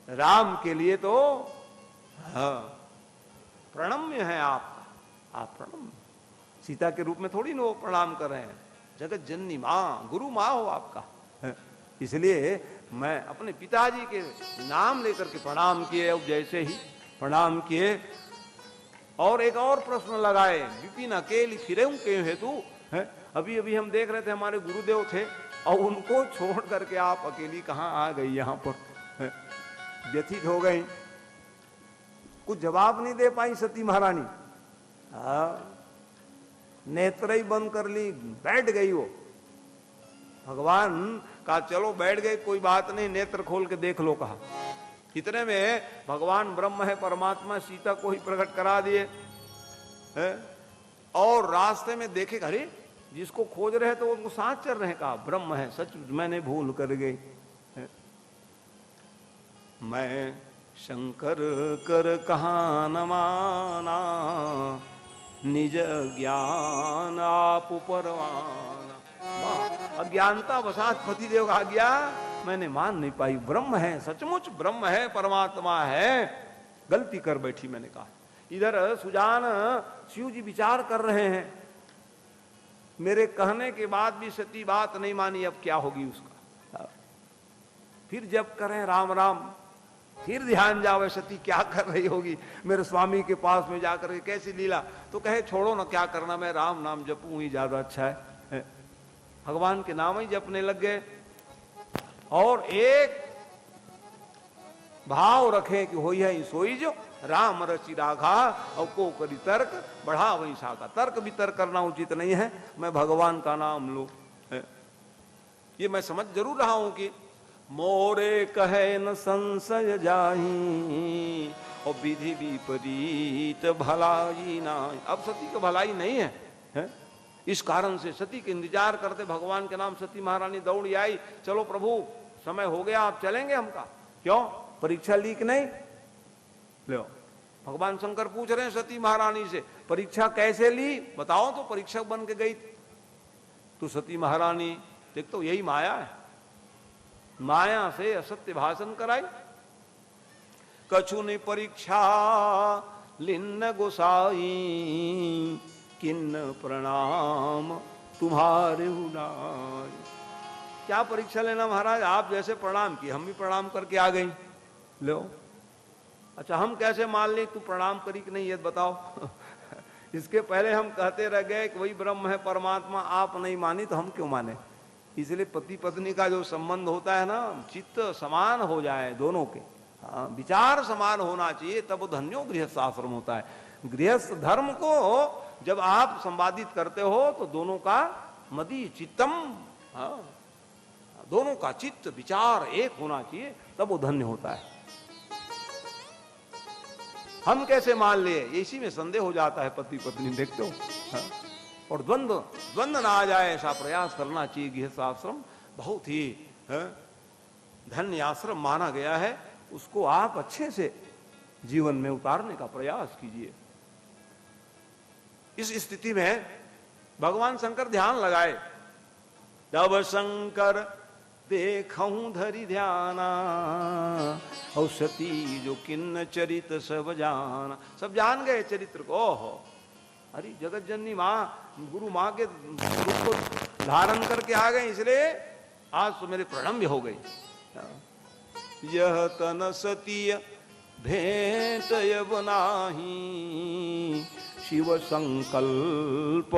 राम के लिए तो प्रणम्य है आपका, आप प्रणम्य। सीता के रूप में थोड़ी ना वो प्रणाम कर रहे हैं, जगत जननी माँ गुरु माँ हो आपका। इसलिए मैं अपने पिताजी के नाम लेकर के प्रणाम किए। अब जैसे ही प्रणाम किए और एक और प्रश्न लगाए, विपिन अकेली फिरे क्यों हेतु है? अभी अभी हम देख रहे थे हमारे गुरुदेव थे और उनको छोड़ करके आप अकेली कहाँ आ गई यहाँ पर? व्यथित हो गई, कुछ जवाब नहीं दे पाई सती महारानी। नेत्र ही बंद कर ली, बैठ गई वो। भगवान कहा चलो बैठ गए कोई बात नहीं, नेत्र खोल के देख लो। कहा इतने में भगवान ब्रह्म है परमात्मा सीता को ही प्रकट करा दिए और रास्ते में देखे अरे जिसको खोज रहे तो उनको साथ चल रहे। कहा ब्रह्म है, सच मैंने भूल कर गई। मैं शंकर कर कहा न माना, निज ज्ञान आप परवाना। अज्ञानता वसात पतिदेव का आज्ञा मैंने मान नहीं पाई। ब्रह्म है, सचमुच ब्रह्म है, परमात्मा है, गलती कर बैठी मैंने कहा। इधर सुजान शिव जी विचार कर रहे हैं, मेरे कहने के बाद भी सती बात नहीं मानी, अब क्या होगी उसका। फिर जब करें राम राम, फिर ध्यान जावे सती क्या कर रही होगी मेरे स्वामी के पास में जाकर के, कैसी लीला। तो कहे छोड़ो ना, क्या करना, मैं राम नाम जपूं ही ज्यादा अच्छा है। भगवान के नाम ही जपने लग गए और एक भाव रखे कि हो ही सोई जो राम रचि राघा और को करी तर्क बढ़ा वही शाखा। तर्क वितर्क करना उचित नहीं है, मैं भगवान का नाम लो। ये मैं समझ जरूर रहा हूं कि मोरे कहे न संशय जाही और विधि विपरीत भलाई ना। अब सती का भलाई नहीं है, इस कारण से सती के इंतजार करते भगवान के नाम सती महारानी दौड़ी आई। चलो प्रभु समय हो गया, आप चलेंगे हमका। क्यों, परीक्षा ली कि नहीं? लो, भगवान शंकर पूछ रहे हैं सती महारानी से, परीक्षा कैसे ली बताओ। तो परीक्षक बन के गई तो सती महारानी, देख तो यही माया है, माया से असत्य भाषण कराई। कछु ने परीक्षा लिन्न गोसाई किन्न प्रणाम तुम्हारे हुनाई। क्या परीक्षा लेना महाराज, आप जैसे प्रणाम किए हम भी प्रणाम करके आ गई। लो, अच्छा हम कैसे मान ली तू प्रणाम करी कि नहीं ये बताओ। इसके पहले हम कहते रह गए कि वही ब्रह्म है परमात्मा, आप नहीं मानी तो हम क्यों माने। इसलिए पति पत्नी का जो संबंध होता है ना, चित्त समान हो जाए दोनों के, विचार समान होना चाहिए, तब धन्यो गृहस्थ आश्रम होता है। गृहस्थ धर्म को जब आप संवादित करते हो तो दोनों का मदि चित्तम, दोनों का चित्त विचार एक होना चाहिए, तब वो धन्य होता है। हम कैसे मान लिए, इसी में संदेह हो जाता है पति पत्नी, देखते हो। और द्वंद्व ना आ जाए ऐसा प्रयास करना चाहिए। गृहस्थ आश्रम बहुत ही धन्य आश्रम माना गया है, उसको आप अच्छे से जीवन में उतारने का प्रयास कीजिए। इस स्थिति में भगवान शंकर ध्यान लगाए। जब शंकर देखूं धरि ध्याना और सती जो किन्न चरित सब जाना। सब जान गए चरित्र को। ओहो, अरे जगत जननी माँ, गुरु माँ के रूप को धारण करके आ गए, इसलिए आज तो मेरे प्रणम्य हो गई। यह तन सतीय भेंट बनाही शिव संकल्प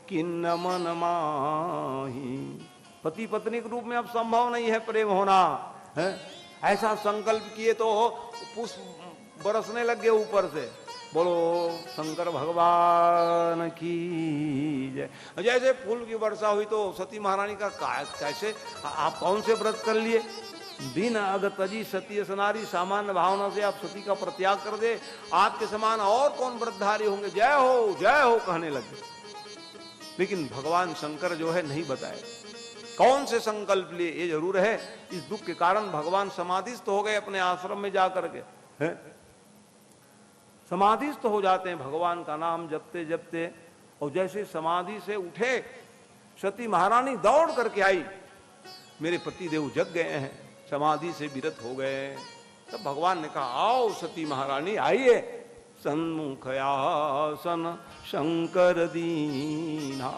किन्न मन माही। पति पत्नी के रूप में अब संभव नहीं है प्रेम होना है। ऐसा संकल्प किए तो पुष्प बरसने लग गए ऊपर से। बोलो शंकर भगवान की जय। जैसे फूल की वर्षा हुई तो सती महारानी का कैसे, आप कौन से व्रत कर लिए, दिन अगतजी सती सनारी, सामान्य भावना से आप सती का प्रत्याग कर दे, आपके समान और कौन व्रतधारी होंगे, जय हो कहने लगे। लेकिन भगवान शंकर जो है नहीं बताए कौन से संकल्प लिए। ये जरूर है इस दुख के कारण भगवान समाधिस्थ हो गए अपने आश्रम में जाकर के, हैं? समाधिस्थ हो जाते हैं भगवान का नाम जपते जपते। और जैसे समाधि से उठे सती महारानी दौड़ करके आई, मेरे पति देव जग गए हैं, समाधि से विरत हो गए। तब भगवान ने कहा आओ सती महारानी आइए, सन्मुख आसन शंकर दीना।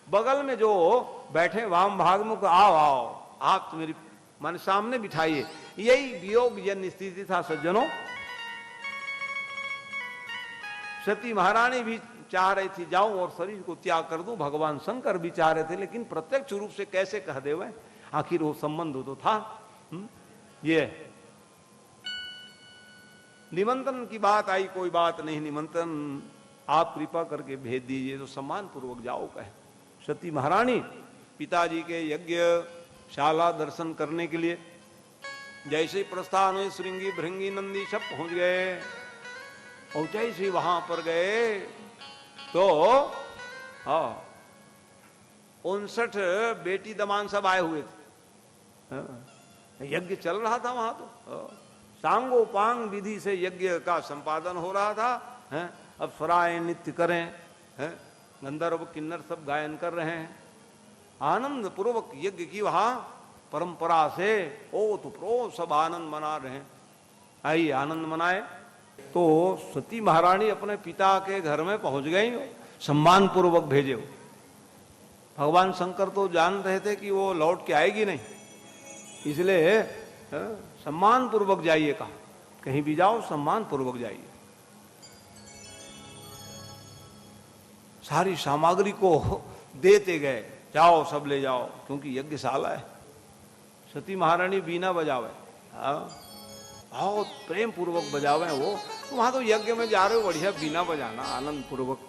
बगल में जो बैठे वाम भाग में, आओ आप तो मेरी मन सामने बिठाइए। यही वियोग जन स्थिति था सज्जनों। सती महारानी भी चाह रही थी जाऊं और शरीर को त्याग कर दूं, भगवान शंकर भी चाह रहे थे, लेकिन प्रत्यक्ष रूप से कैसे कह देवे, आखिर वो संबंध तो था। ये निमंत्रण की बात आई, कोई बात नहीं, निमंत्रण आप कृपा करके भेज दीजिए तो सम्मान पूर्वक जाओ कहे। सती महारानी पिताजी के यज्ञ शाला दर्शन करने के लिए जैसे प्रस्थान हुए, श्रृंगी भृंगी नंदी सब पहुंच गए। और जैसे वहां पर गए तो 59 बेटी दमान सब आए हुए थे। यज्ञ चल रहा था वहां तो, सांगोपांग विधि से यज्ञ का संपादन हो रहा था। अब स्वराएं नृत्य करें, गंधर्व किन्नर सब गायन कर रहे हैं, आनंद पूर्वक यज्ञ की वहां परंपरा से ओ तो प्रो सब आनंद मना रहे हैं। आइए आनंद मनाए। तो सती महारानी अपने पिता के घर में पहुंच गई, सम्मान पूर्वक भेजे। भगवान शंकर तो जान रहे थे कि वो लौट के आएगी नहीं, इसलिए सम्मान पूर्वक जाइए, कहा कहीं भी जाओ सम्मान पूर्वक जाइए। सारी सामग्री को देते गए, जाओ सब ले जाओ, क्योंकि यज्ञशाला है। सती महारानी बीना बजावे, बहुत प्रेम पूर्वक बजावे वो। तो वहां तो यज्ञ में जा रहे हो, बढ़िया बीना बजाना आनंद पूर्वक।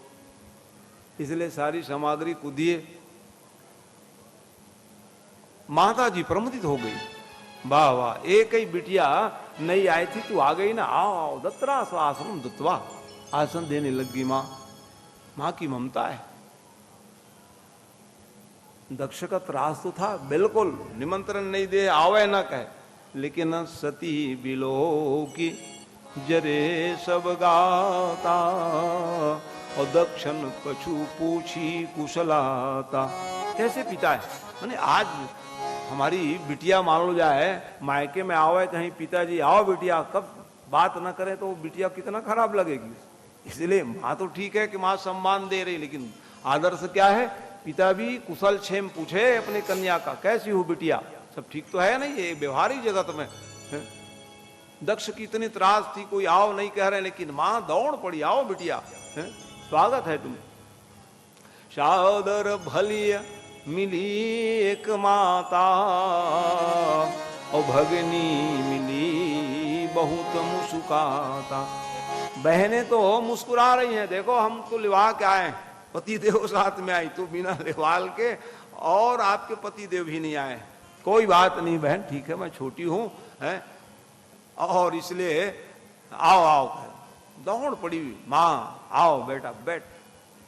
इसलिए सारी सामग्री को दिए। माता जी प्रमुदित हो गई, वाह वाह, एक ही बिटिया नहीं आई थी, तू आ गई ना, आओ आओ, दत्रा आसन दत्वा, आसन देने लगी माँ। माँ की ममता है। दक्ष का त्रास तो था, बिल्कुल निमंत्रण नहीं दे, आवे ना कहे, लेकिन सती बिलो की जरे सब गाता, और दक्षिण कछु पूछी कुशलाता। कैसे पिता है, माने आज हमारी बिटिया मान लो जाए मायके में आवे, कहीं पिताजी आओ बिटिया, कब बात न करे तो बिटिया कितना खराब लगेगी। इसलिए माँ तो ठीक है कि माँ सम्मान दे रही, लेकिन आदर्श क्या है, पिता भी कुशल क्षेम पूछे अपनी कन्या का, कैसी हो बिटिया, सब ठीक तो है नहीं। ये व्यवहारिक जगत में है? दक्ष की इतनी त्रास थी, कोई आओ नहीं कह रहे, लेकिन माँ दौड़ पड़ी, आओ बिटिया, है? स्वागत है तुम। सादर भलिय मिली एक माता, और भगनी मिली बहुत मुस्कुराता। बहनें तो मुस्कुरा रही हैं, देखो हम तो लिवा के आए, पति देव साथ में आई, तो बिना लिवाल के, और आपके पति देव भी नहीं आए। कोई बात नहीं बहन, ठीक है, मैं छोटी हूं, है, और इसलिए आओ आओ, दौड़ पड़ी माँ, आओ बेटा बैठ,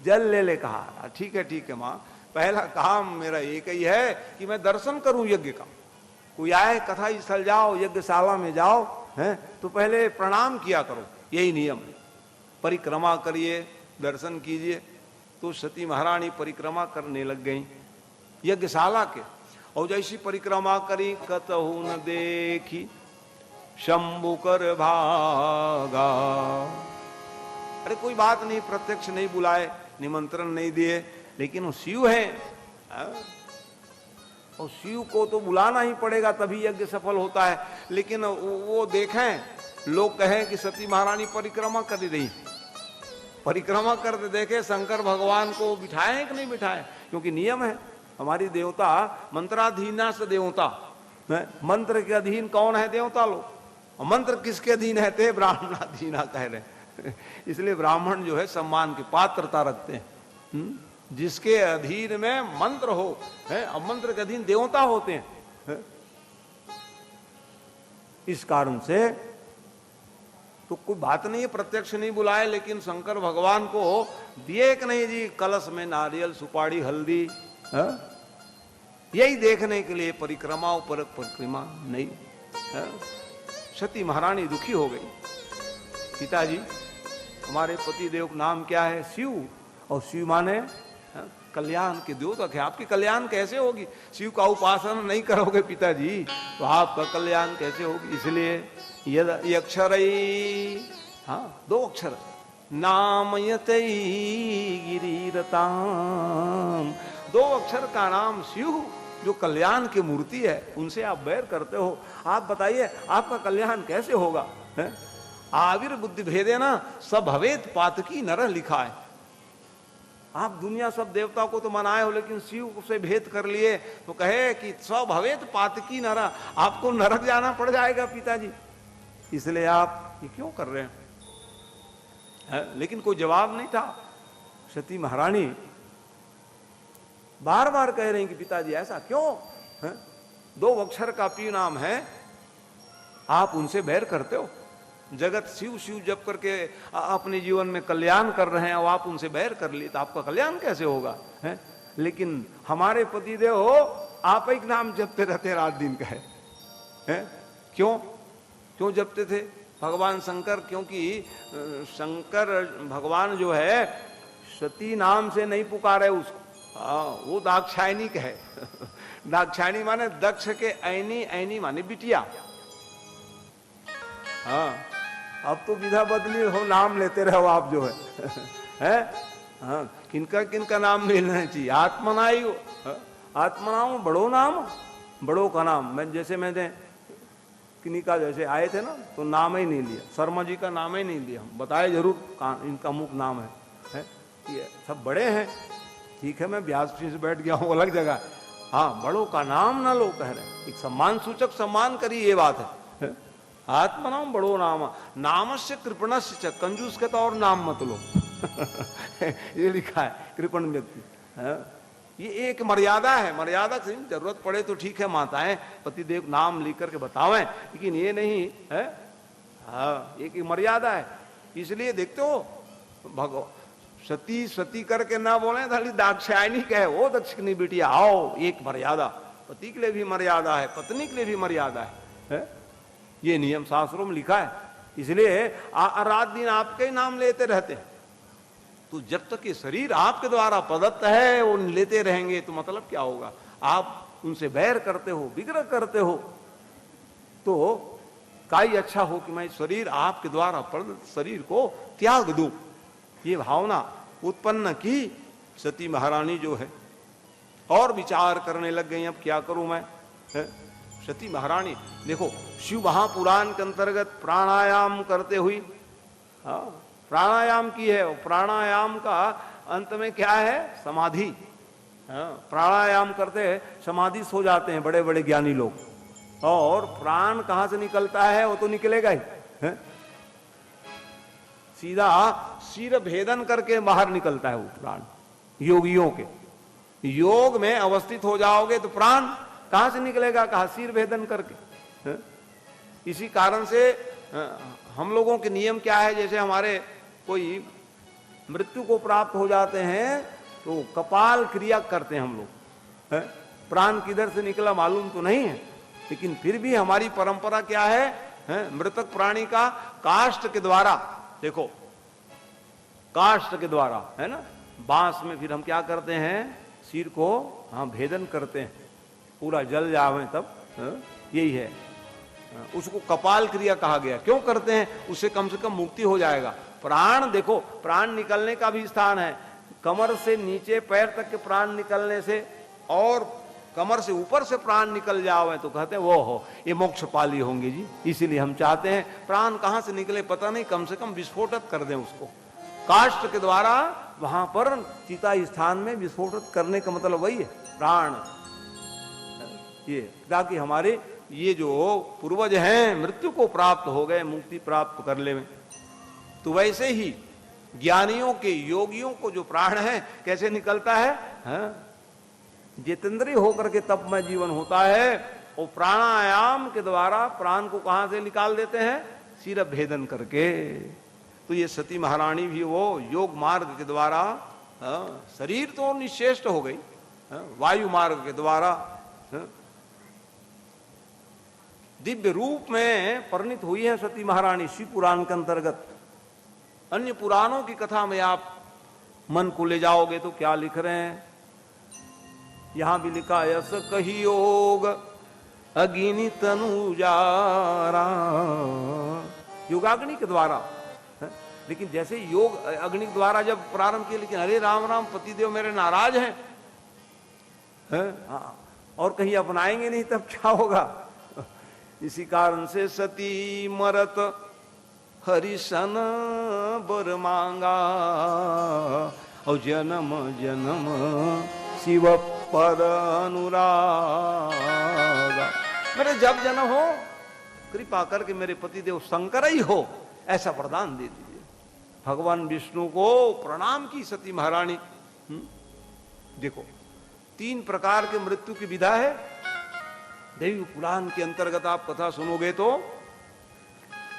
जल ले ले, कहा ठीक है माँ, पहला काम मेरा एक ही है कि मैं दर्शन करूं यज्ञ का। कोई आए कथा स्थल जाओ, यज्ञशाला में जाओ, है, तो पहले प्रणाम किया करो, यही नियम है। परिक्रमा करिए, दर्शन कीजिए। तो सती महारानी परिक्रमा करने लग गई यज्ञशाला के, और जैसी परिक्रमा करी, कतहु न देखी शंभु कर भागा। अरे कोई बात नहीं, प्रत्यक्ष नहीं बुलाए, निमंत्रण नहीं दिए, लेकिन वो शिव है, और शिव को तो बुलाना ही पड़ेगा, तभी यज्ञ सफल होता है। लेकिन वो देखें, लोग कहें कि सती महारानी परिक्रमा कर रही, परिक्रमा करते देखे शंकर भगवान को बिठाए कि नहीं बिठाए, क्योंकि नियम है, हमारी देवता मंत्राधीना से देवता है। मंत्र के अधीन कौन है, देवता लोग, और मंत्र किसके अधीन है, ते ब्राह्मणाधीना कह रहे। इसलिए ब्राह्मण जो है सम्मान की पात्रता रखते हैं, जिसके अधीन में मंत्र हो, है, और मंत्र के अधीन देवता होते हैं, है? इस कारण से तो कोई बात नहीं है, प्रत्यक्ष नहीं बुलाए, लेकिन शंकर भगवान को दिए कि नहीं जी कलश में नारियल सुपारी हल्दी, है? यही देखने के लिए परिक्रमा ऊपर परिक्रमा नहीं, है? सती महारानी दुखी हो गई, पिताजी हमारे पति देव का नाम क्या है, शिव, और शिव माने कल्याण के द्योतक है, आपकी कल्याण कैसे होगी, शिव का उपासना नहीं करोगे पिताजी तो आपका कल्याण कैसे होगी। इसलिए ये अक्षर, हाँ 2 अक्षर, नामयते गिरिरताम, 2 अक्षर का नाम शिव, जो कल्याण की मूर्ति है, उनसे आप बैर करते हो। आप बताइए आपका कल्याण कैसे होगा, है? आविर बुद्धि भेदे ना सब भवेत पातकी नरह लिखा है। आप दुनिया सब देवता को तो मनाए हो, लेकिन शिव से भेद कर लिए, तो कहे कि स्वभवेत पातकी नरह, आपको नरक जाना पड़ जाएगा पिताजी, इसलिए आप ये क्यों कर रहे हैं, है? लेकिन कोई जवाब नहीं था। सती महारानी बार बार कह रही कि पिताजी ऐसा क्यों, है? 2 अक्षर का पी नाम है, आप उनसे बैर करते हो। जगत शिव शिव जप करके अपने जीवन में कल्याण कर रहे हैं, और आप उनसे बैर कर लिए, तो आपका कल्याण कैसे होगा, है? लेकिन हमारे पतिदेव हो, आप एक नाम जपते रहते रात दिन का है? क्यों जपते थे भगवान शंकर, क्योंकि शंकर भगवान जो है सती नाम से नहीं पुकारे उसको, वो दाक्षायणी का है। दाक्षायणी माने दक्ष के ऐनी, ऐनी माने बिटिया। हाँ, अब तो विधा बदली हो, नाम लेते रहो आप जो है? हाँ, किनका किनका नाम लेना चाहिए, आत्मनाई, आत्मनाम बड़ो नाम, बड़ों का नाम, मैंने किन्हीं का जैसे आए थे ना तो नाम ही नहीं लिया, शर्मा जी का नाम ही नहीं लिया, हम बताए जरूर इनका मुख नाम है? ये सब बड़े हैं, ठीक है, मैं ब्याज से बैठ गया हूँ अलग जगह, हाँ, बड़ों का नाम ना लो कह रहे हैं, एक सम्मान सूचक सम्मान करिए, ये बात है। आत्मा नाम बड़ो नाम, नाम से कृपण से कंजूस कहता और नाम मत लो। ये लिखा है कृपण व्यक्ति, ये एक मर्यादा है, मर्यादा से जरूरत पड़े तो ठीक है, माताएं पतिदेव नाम लिख करके बतावें, लेकिन ये नहीं है, हाँ, एक मर्यादा है। इसलिए देखते हो भगवान सती सती करके ना बोले, खाली दाक्षायणी कहे, वो दक्षिणी बेटिया आओ, एक मर्यादा, पति के लिए भी मर्यादा है, पत्नी के लिए भी मर्यादा है? ये नियम शास्त्रों में लिखा है। इसलिए रात दिन आपके ही नाम लेते रहते हैं, तो जब तक ये शरीर आपके द्वारा प्रदत्त है वो लेते रहेंगे तो मतलब क्या होगा? आप उनसे बैर करते हो, विग्रह करते हो, तो काई अच्छा हो कि मैं शरीर आपके द्वारा प्रदत्त शरीर को त्याग दूं। ये भावना उत्पन्न की सती महारानी जो है, और विचार करने लग गई, अब क्या करूं मैं? सती महारानी देखो, शिव महापुराण के अंतर्गत प्राणायाम करते हुई, हाँ, प्राणायाम की है, प्राणायाम का अंत में क्या है? समाधि। प्राणायाम करते समाधि सो जाते हैं बड़े बड़े ज्ञानी लोग, और प्राण कहां से निकलता है? वो तो निकलेगा ही, सीधा सिर भेदन करके बाहर निकलता है वो प्राण। योगियों के योग में अवस्थित हो जाओगे तो प्राण कहां से निकलेगा? कहा सिर भेदन करके। इसी कारण से हम लोगों के नियम क्या है, जैसे हमारे कोई मृत्यु को प्राप्त हो जाते हैं तो कपाल क्रिया करते हैं हम लोग। प्राण किधर से निकला मालूम तो नहीं है, लेकिन फिर भी हमारी परंपरा क्या है, मृतक प्राणी का काष्ठ के द्वारा, देखो काष्ठ के द्वारा, है ना, बांस में फिर हम क्या करते हैं? सिर को हाँ भेदन करते हैं, पूरा जल जावे तब, यही है, उसको कपाल क्रिया कहा गया। क्यों करते हैं? उससे कम मुक्ति हो जाएगा। प्राण देखो, प्राण निकलने का भी स्थान है, कमर से नीचे पैर तक के प्राण निकलने से, और कमर से ऊपर से प्राण निकल जाओ तो कहते हैं वो हो, ये मोक्ष पाली होंगे जी। इसीलिए हम चाहते हैं प्राण कहां से निकले पता नहीं, कम से कम विस्फोटित कर दें उसको काष्ठ के द्वारा, वहां पर चिता स्थान में विस्फोटित करने का मतलब वही है प्राण, ये, ताकि हमारे ये जो पूर्वज हैं मृत्यु को प्राप्त हो गए, मुक्ति प्राप्त कर ले में। तो वैसे ही ज्ञानियों के, योगियों को जो प्राण है कैसे निकलता है? जितेंद्रिय होकर के तप में जीवन होता है, वो प्राणायाम के द्वारा प्राण को कहां से निकाल देते हैं? सिर भेदन करके। तो ये सती महारानी भी वो योग मार्ग के द्वारा, शरीर तो निश्चेष्ट हो गई, वायु मार्ग के द्वारा दिव्य रूप में परिणित हुई है सती महारानी शिव पुराण के अंतर्गत। अन्य पुराणों की कथा में आप मन को ले जाओगे तो क्या लिख रहे हैं? यहां भी लिखा, यस कही योग अग्नि तनुजारा, योगाग्नि के द्वारा, लेकिन जैसे योग अग्नि के द्वारा जब प्रारंभ किया, लेकिन अरे राम राम पतिदेव मेरे नाराज हैं, और कहीं अपनाएंगे नहीं तब क्या होगा? इसी कारण से सती मरत हरिशन बर मांगा, और जन्म जन्म शिव पर अनुरागा। मेरे जब जन्म हो कृपा करके मेरे पतिदेव शंकर ही हो, ऐसा वरदान दे दीजिए। भगवान विष्णु को प्रणाम की सती महारानी। देखो 3 प्रकार के मृत्यु की विधा है देवी पुराण के अंतर्गत। आप कथा सुनोगे तो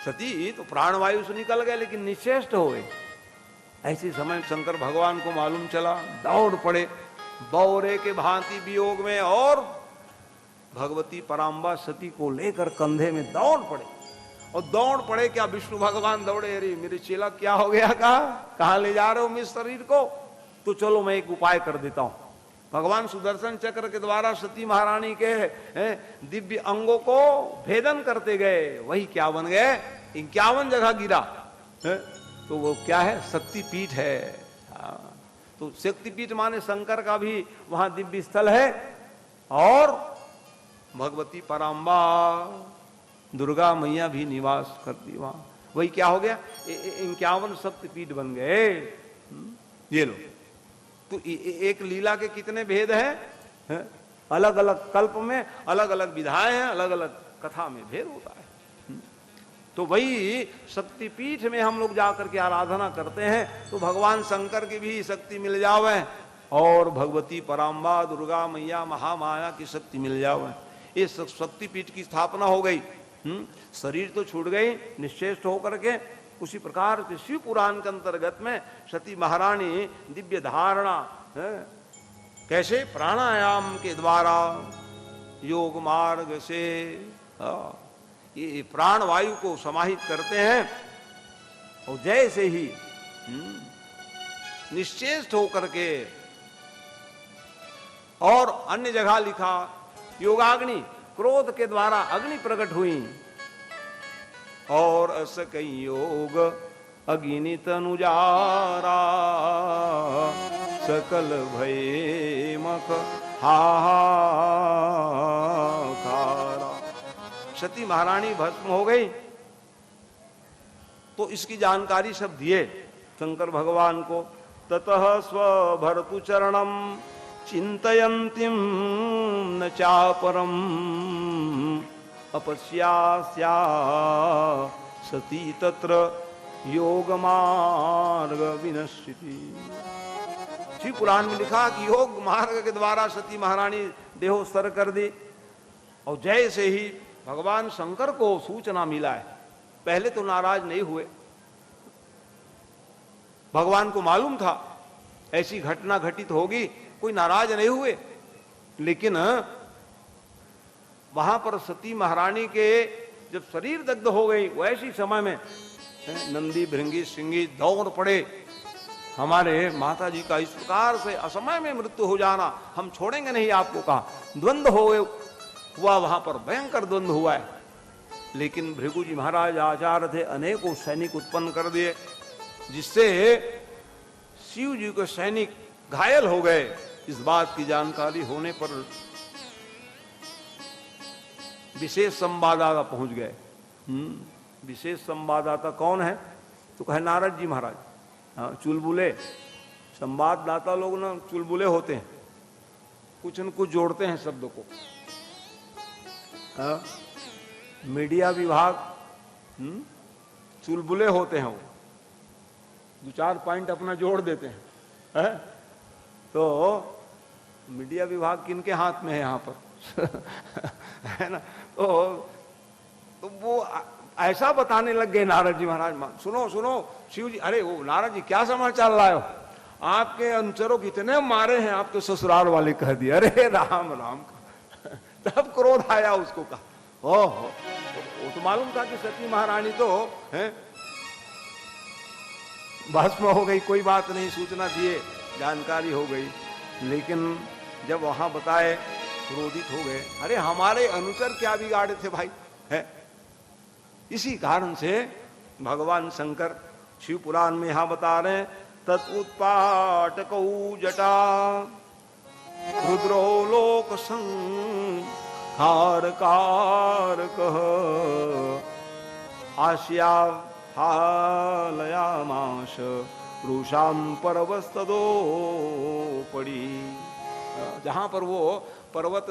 सती तो प्राणवायु से निकल गए लेकिन निश्चेष्ट हो गए। ऐसे समय शंकर भगवान को मालूम चला, दौड़ पड़े बौरे के भांति वियोग में, और भगवती पराम्बा सती को लेकर कंधे में दौड़ पड़े। और दौड़ पड़े क्या, विष्णु भगवान दौड़े, अरे मेरे चेला क्या हो गया, कहा ले जा रहे हो मेरे शरीर को? तो चलो मैं एक उपाय कर देता हूं। भगवान सुदर्शन चक्र के द्वारा सती महारानी के दिव्य अंगों को भेदन करते गए। वही क्या बन गए? 51 जगह गिरा तो वो क्या है? शक्तिपीठ है। तो शक्तिपीठ माने शंकर का भी वहां दिव्य स्थल है, और भगवती पराम्बा दुर्गा मैया भी निवास करती वहां। वही क्या हो गया, 51 शक्तिपीठ बन गए। ये लो, तो एक लीला के कितने भेद हैं? अलग अलग कल्प में अलग अलग विधाएं हैं, अलग अलग कथा में भेद होता है। तो वही शक्तिपीठ में हम लोग जाकर के आराधना करते हैं तो भगवान शंकर की भी शक्ति मिल जावे और भगवती पराम्बा दुर्गा मैया महामाया की शक्ति मिल जावे। ये शक्तिपीठ की स्थापना हो गई। शरीर तो छूट गई निश्चेष्ट होकर के। उसी प्रकार के शिव पुराण के अंतर्गत में सती महारानी दिव्य धारणा कैसे, प्राणायाम के द्वारा योग मार्ग से ये प्राण वायु को समाहित करते हैं और जैसे ही निश्चेष्ट होकर के। और अन्य जगह लिखा योगाग्नि, क्रोध के द्वारा अग्नि प्रकट हुई और अस कई योग अग्नि तनुजारा सकल भय मख हाहाकारा। सती महारानी भस्म हो गई तो इसकी जानकारी सब दिए शंकर भगवान को। ततः स्वभर्तु चरणम चिंतयन्तीं न चापरम अपस्यास्या सती तत्र योग मार्ग विनश्यति। शिव पुराण में लिखा कि योग मार्ग के द्वारा सती महारानी देहोस्तर कर दी। और जैसे ही भगवान शंकर को सूचना मिला है, पहले तो नाराज नहीं हुए, भगवान को मालूम था ऐसी घटना घटित होगी, कोई नाराज नहीं हुए। लेकिन वहां पर सती महारानी के जब शरीर दग्ध हो गई, वैसी समय में नंदी भृंगी सिंगी दौड़ पड़े, हमारे माता जी का इस प्रकार से असमय में मृत्यु हो जाना, हम छोड़ेंगे नहीं आपको, कहा। द्वंद्व हुआ वहां पर, भयंकर द्वंद्व हुआ है। लेकिन भृगु जी महाराज आचार्य थे, अनेकों सैनिक उत्पन्न कर दिए, जिससे शिव जी के सैनिक घायल हो गए। इस बात की जानकारी होने पर विशेष संवाददाता पहुंच गए। विशेष संवाददाता कौन है? तो कहे नारद जी महाराज। हाँ, चुलबुले संवाददाता लोग ना चुलबुले होते हैं, कुछ न कुछ जोड़ते हैं शब्द को। हाँ, मीडिया विभाग चुलबुले होते हैं, वो 2-4 पॉइंट अपना जोड़ देते हैं। है? तो मीडिया विभाग किनके हाथ में है यहाँ पर? है ना? तो वो ऐसा बताने लग गए नारद जी महाराज, सुनो सुनो शिव जी, अरे वो नारद जी क्या समाचार लाए हो? आपके अनुचरों कितने मारे हैं आपके ससुराल वाले, कह दिए। अरे राम राम। तब क्रोध आया उसको, कहा ओहो, वो तो मालूम था कि सती महारानी तो है भस्म हो गई, कोई बात नहीं, सूचना दिए, जानकारी हो गई। लेकिन जब वहां बताए क्रोधित हो गए। अरे हमारे अनुचर क्या बिगाड़े थे भाई, है? इसी कारण से भगवान शंकर शिव पुराण में यहां बता रहे हैं, तत्उत्पाटकौ जटा रुद्रो लोक संहारकारकः आस्या हालयामाश रुषाम पर्वतस्तदो पड़ी। जहां पर वो पर्वत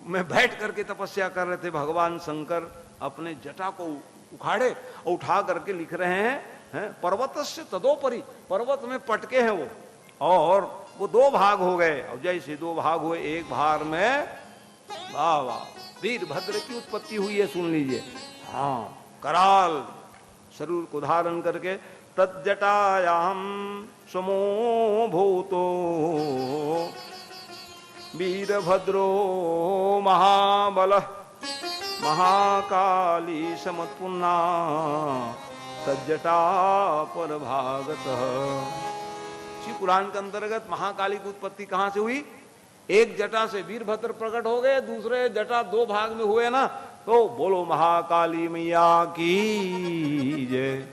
में बैठ करके तपस्या कर रहे थे, भगवान शंकर अपने जटा को उखाड़े और उठा करके लिख रहे हैं पर्वतस्य तदोपरि, पर्वत में पटके हैं वो, और वो 2 भाग हो गए। और जैसे 2 भाग हुए, एक भाग में वाह वाह वीरभद्र की उत्पत्ति हुई है, सुन लीजिए। हाँ, कराल शरीर को धारण करके तज्जटायाम समो भूतो वीरभद्रो महाबल महाकाली समत्पुन्ना तज्जटा पर भागतः। शिव पुराण के अंतर्गत महाकाली की उत्पत्ति कहां से हुई? एक जटा से वीरभद्र प्रकट हो गए, दूसरे जटा 2 भाग में हुए ना। तो बोलो महाकाली मैया की जय।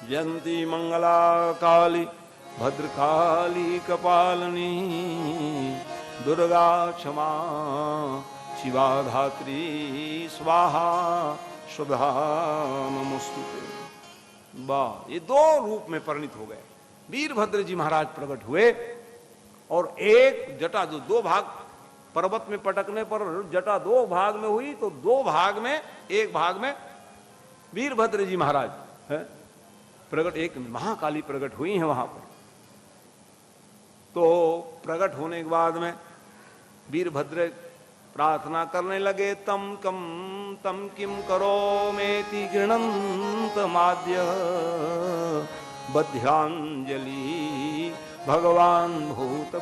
जयंती मंगला काली भद्रकाली कपालनी दुर्गा क्षमा शिवा धात्री स्वाहा स्वधा नमोस्तुते। वाह, ये दो रूप में परिणित हो गए। वीरभद्र जी महाराज प्रकट हुए और एक जटा जो दो भाग पर्वत में पटकने पर जटा दो भाग में हुई, तो दो भाग में एक भाग में वीरभद्र जी महाराज है प्रकट, एक महाकाली प्रकट हुई है वहां पर। तो प्रकट होने के बाद में वीरभद्र प्रार्थना करने लगे, तम किम करो मेति गृणंत माद्य बध्यांजलि भगवान भूत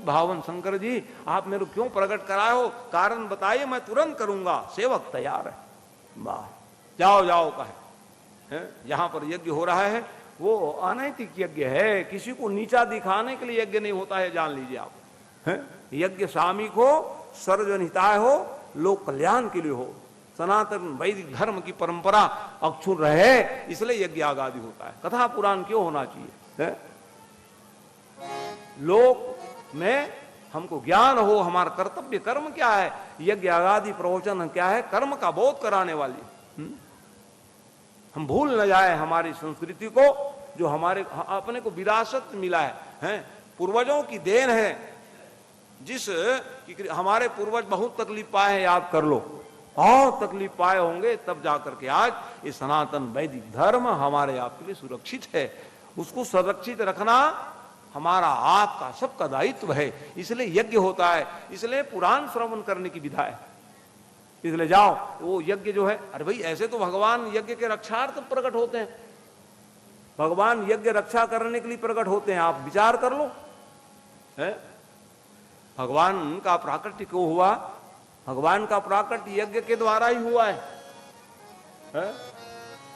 भावन। शंकर जी, आप मेरे को क्यों प्रकट कराए हो, कारण बताइए, मैं तुरंत करूंगा, सेवक तैयार है। वाह, जाओ जाओ कहे। जहां पर यज्ञ हो रहा है वो अनैतिक यज्ञ है, किसी को नीचा दिखाने के लिए यज्ञ नहीं होता है, जान लीजिए आप। यज्ञ सामूहिक हो, सर्वजन हिताय हो, लोक कल्याण के लिए हो, सनातन वैदिक धर्म की परंपरा अक्षुण रहे, इसलिए यज्ञ आगादि होता है। कथा पुराण क्यों होना चाहिए? लोक में हमको ज्ञान हो, हमारा कर्तव्य कर्म क्या है, यज्ञ आगादि प्रवचन क्या है, कर्म का बोध कराने वाली। हम भूल न जाए हमारी संस्कृति को, जो हमारे अपने को विरासत मिला है, पूर्वजों की देन है, जिस हमारे पूर्वज बहुत तकलीफ पाए हैं, याद कर लो, और तकलीफ पाए होंगे तब जाकर के आज ये सनातन वैदिक धर्म हमारे आपके लिए सुरक्षित है। उसको संरक्षित रखना हमारा आपका सबका दायित्व है, इसलिए यज्ञ होता है, इसलिए पुराण श्रवण करने की विधा है। इसलिए जाओ, वो यज्ञ जो है, अरे भाई ऐसे तो भगवान यज्ञ के रक्षार्थ प्रकट होते हैं, भगवान यज्ञ रक्षा करने के लिए प्रकट होते हैं, आप विचार कर लो। भगवान का प्राकट्य क्यों हुआ? भगवान का प्राकट्य यज्ञ के द्वारा ही हुआ है।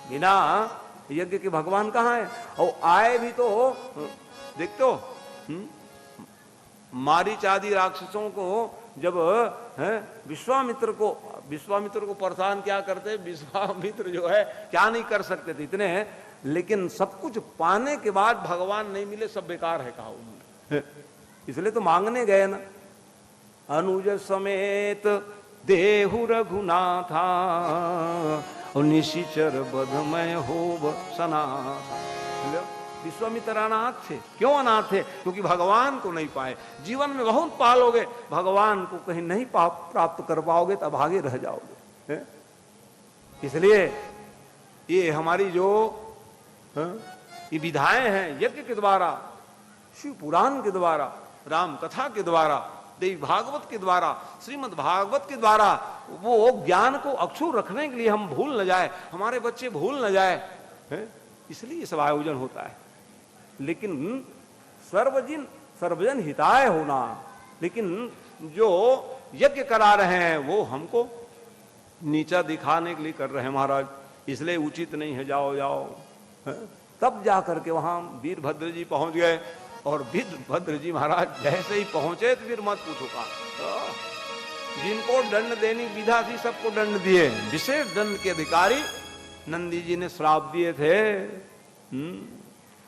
बिना यज्ञ के भगवान कहाँ है? और आए भी तो देखते हो, मारीच आदि राक्षसों को जब विश्वामित्र को परेशान क्या करते, विश्वामित्र जो है क्या नहीं कर सकते थे इतने, लेकिन सब कुछ पाने के बाद भगवान नहीं मिले, सब बेकार है कहा उन्होंने। इसलिए तो मांगने गए ना, अनुज समेत देहु रघुनाथा और निशिचर बधमय हो सनाथा। विश्वामित्र अनाथ थे। क्यों अनाथ थे? क्योंकि भगवान को नहीं पाए। जीवन में बहुत पालोगे, भगवान को कहीं नहीं प्राप्त कर पाओगे, तब आगे रह जाओगे। इसलिए ये हमारी जो ये विधाएं हैं, यज्ञ के द्वारा, शिव पुराण के द्वारा, राम कथा के द्वारा, देवी भागवत के द्वारा, श्रीमद् भागवत के द्वारा, वो ज्ञान को अक्षुण रखने के लिए हम भूल न जाए, हमारे बच्चे भूल न जाए, इसलिए ये सब आयोजन होता है। लेकिन सर्वजन हिताय होना, लेकिन जो यज्ञ करा रहे हैं वो हमको नीचा दिखाने के लिए कर रहे हैं महाराज, इसलिए उचित नहीं है। जाओ जाओ। तब जाकर के वहां वीरभद्र जी पहुंच गए, और वीरभद्र जी महाराज जैसे ही पहुंचे तो फिर मत पूछो का, जिनको दंड देनी विधा थी सबको दंड दिए। विशेष दंड के अधिकारी नंदी जी ने श्राप दिए थे।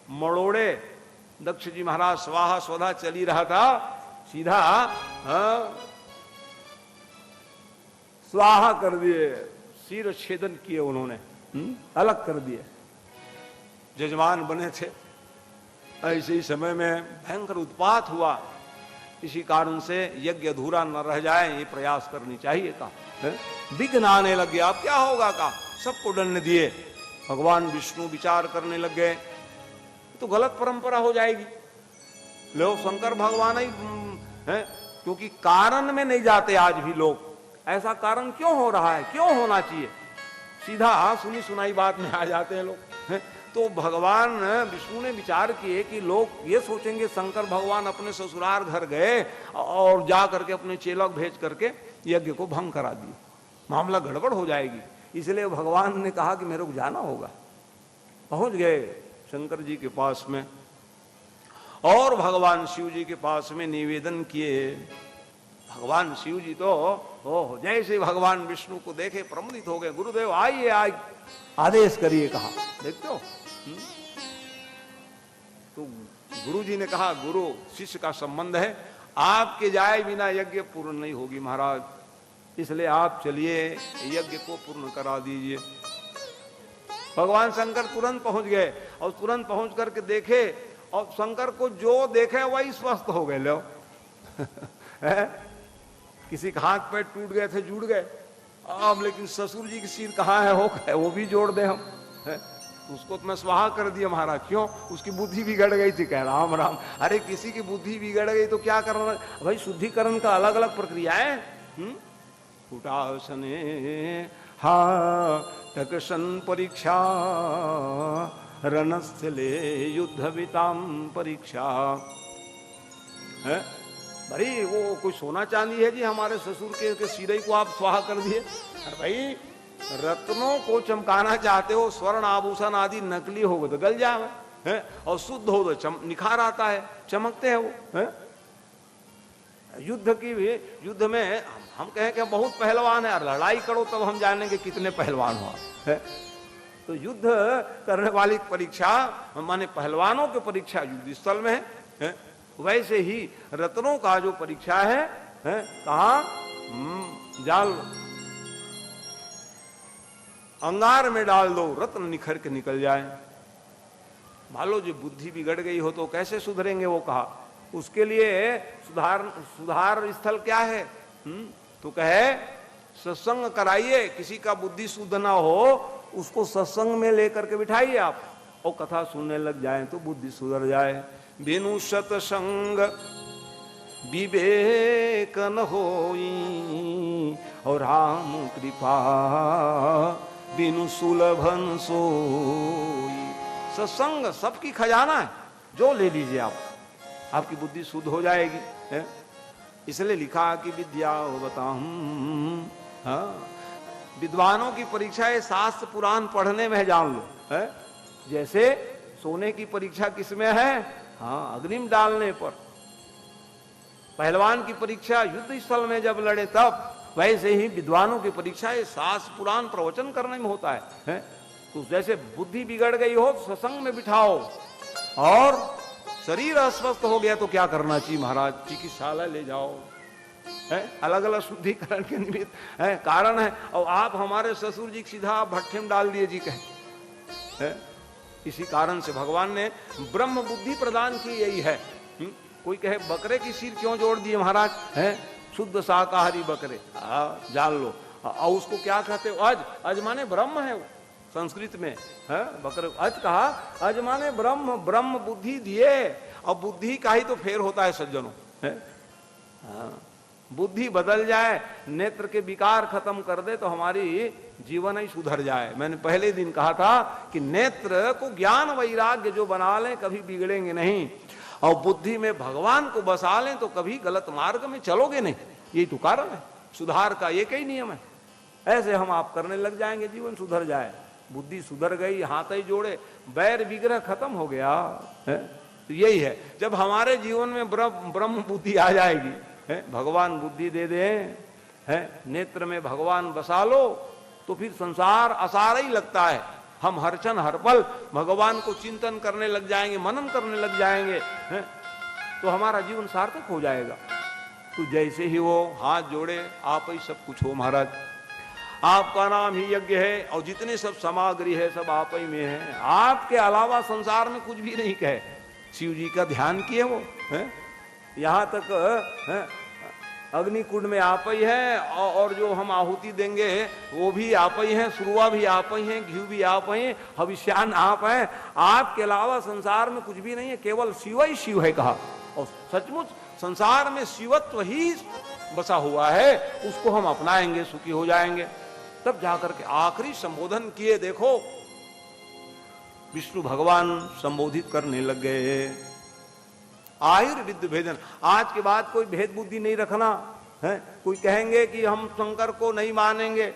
मड़ोड़े दक्ष जी महाराज स्वाहा स्वधा चली रहा था, सीधा स्वाहा कर दिए, सिर छेदन किए उन्होंने, अलग कर दिए। जजमान बने थे, ऐसे ही समय में भयंकर उत्पात हुआ, इसी कारण से यज्ञ अधूरा न रह जाए, ये प्रयास करनी चाहिए था। विघ्न आने लग गया, अब क्या होगा का, सबको दंड दिए। भगवान विष्णु विचार करने लग गए, तो गलत परंपरा हो जाएगी, लो शंकर भगवान ही है, क्योंकि कारण में नहीं जाते आज भी लोग। ऐसा कारण क्यों हो रहा है, क्यों होना चाहिए, सीधा सुनी सुनाई बात में आ जाते हैं लोग। तो भगवान विष्णु ने विचार किए कि लोग ये सोचेंगे शंकर भगवान अपने ससुराल घर गए और जा करके अपने चेलक भेज करके यज्ञ को भंग करा दिए, मामला गड़बड़ हो जाएगी। इसलिए भगवान ने कहा कि मेरे को जाना होगा। पहुंच गए शंकर जी के पास में, और भगवान शिव जी के पास में निवेदन किए। भगवान शिव जी तो जैसे भगवान विष्णु को देखे प्रमुदित हो गए। गुरुदेव आइए, आदेश करिए, कहा। देखते हो, तो गुरु जी ने कहा, गुरु शिष्य का संबंध है, आपके जाए बिना यज्ञ पूर्ण नहीं होगी महाराज, इसलिए आप चलिए यज्ञ को पूर्ण करा दीजिए। भगवान शंकर तुरंत पहुंच गए और तुरंत पहुंच करके देखे, और शंकर को जो देखे वही स्वस्थ हो गए। लो किसी के हाथ पैर टूट गए थे, जुड़ गए, अब लेकिन ससुर जी की सिर कहाँ है, हो गए, वो भी जोड़ दे हम है? उसको तो मैं स्वाहा कर दिया महाराज। क्यों? उसकी बुद्धि बिगड़ गई थी। कह राम राम, अरे किसी की बुद्धि बिगड़ गई तो क्या करना भाई, शुद्धिकरण का अलग अलग प्रक्रिया है। उटासने हा टकसन परीक्षा रणस्थले युद्धविताम परीक्षा है। भाई वो कोई सोना चांदी है जी, हमारे ससुर के सिरे को आप स्वाहा कर दिए। अरे भाई रत्नों को चमकाना चाहते हो, स्वर्ण आभूषण आदि नकली हो तो गल जाए है, और शुद्ध हो तो निखार आता है, चमकते हैं वो है? युद्ध की भी, युद्ध में हम कहें कि बहुत पहलवान है, लड़ाई करो तब हम जानेंगे कितने पहलवान हुआ है। तो युद्ध करने वाली परीक्षा माने पहलवानों की परीक्षा युद्ध स्थल में है? वैसे ही रत्नों का जो परीक्षा है कहा जाल अंगार में डाल दो, रत्न निखर के निकल जाए। मान लो जो बुद्धि बिगड़ गई हो तो कैसे सुधरेंगे, वो कहा उसके लिए सुधार स्थल क्या है? तो कहे सत्संग कराइए, किसी का बुद्धि शुद्ध ना हो उसको सत्संग में लेकर के बिठाइए आप, और कथा सुनने लग जाए तो बुद्धि सुधर जाए। बिनु सत्संग विवेक न होई, और राम कृपा बिनु सुलभन सोई। सत्संग सबकी खजाना है, जो ले लीजिए आप, आपकी बुद्धि शुद्ध हो जाएगी है? इसलिए लिखा कि विद्या बताऊं। हाँ, विद्वानों की परीक्षा है शास्त्र पुराण पढ़ने में, जान लो है? जैसे सोने की परीक्षा किसमें है? हाँ, अग्निम डालने पर। पहलवान की परीक्षा युद्ध स्थल में जब लड़े तब, वैसे ही विद्वानों की परीक्षा है शास्त्र पुराण प्रवचन करने में होता है? तो जैसे बुद्धि बिगड़ गई हो सत्संग में बिठाओ, और शरीर अस्वस्थ हो गया तो क्या करना चाहिए महाराज? चिकित्सालय ले जाओ है? अलग अलग शुद्धिकरण के निमित्त है, कारण है। और आप हमारे ससुर जी सीधा भट्ठे में डाल दिए जी कहे। इसी कारण से भगवान ने ब्रह्म बुद्धि प्रदान की, यही है। कोई कहे बकरे की सिर क्यों जोड़ दिए महाराज है? शुद्ध शाकाहारी बकरे, जान लो। और उसको क्या कहते हो? अज, अज माने ब्रह्म है वो संस्कृत में है। बकरे अज कहा, अज माने ब्रह्म, ब्रह्म बुद्धि दिए। और बुद्धि का ही तो फेर होता है सज्जनों है? बुद्धि बदल जाए, नेत्र के विकार खत्म कर दे तो हमारी जीवन ही सुधर जाए। मैंने पहले दिन कहा था कि नेत्र को ज्ञान वैराग्य जो बना लें कभी बिगड़ेंगे नहीं, और बुद्धि में भगवान को बसा लें तो कभी गलत मार्ग में चलोगे नहीं। यही तो कारण है सुधार का, एक ही नियम है। ऐसे हम आप करने लग जाएंगे, जीवन सुधर जाए। बुद्धि सुधर गई, हाथ ही जोड़े, बैर विग्रह खत्म हो गया है? तो यही है, जब हमारे जीवन में ब्रह्म बुद्धि आ जाएगी है? भगवान बुद्धि दे दे है, नेत्र में भगवान बसा लो, तो फिर संसार असार ही लगता है। हम हर क्षण हर पल भगवान को चिंतन करने लग जाएंगे, मनन करने लग जाएंगे है? तो हमारा जीवन सार्थक हो जाएगा। तो जैसे ही वो हाथ जोड़े, आप ही सब कुछ हो महाराज, आपका नाम ही यज्ञ है, और जितने सब सामग्री है सब आप ही में है। आपके अलावा संसार में कुछ भी नहीं कहे। शिव जी का ध्यान किए वो है? यहाँ तक है? अग्निकुंड में आप ही है, और जो हम आहुति देंगे वो भी आप ही है, सुरुआ भी आप ही है, घी भी आप ही है, हविष्यान आप है। आपके अलावा संसार में कुछ भी नहीं है, केवल शिव ही शिव है कहा। और सचमुच संसार में शिवत्व ही बसा हुआ है, उसको हम अपनाएंगे सुखी हो जाएंगे। तब जाकर के आखिरी संबोधन किए, देखो विष्णु भगवान संबोधित करने लग गए। आयुर्विद्य भेदन, आज के बाद कोई भेद बुद्धि नहीं रखना है। कोई कहेंगे कि हम शंकर को नहीं मानेंगे,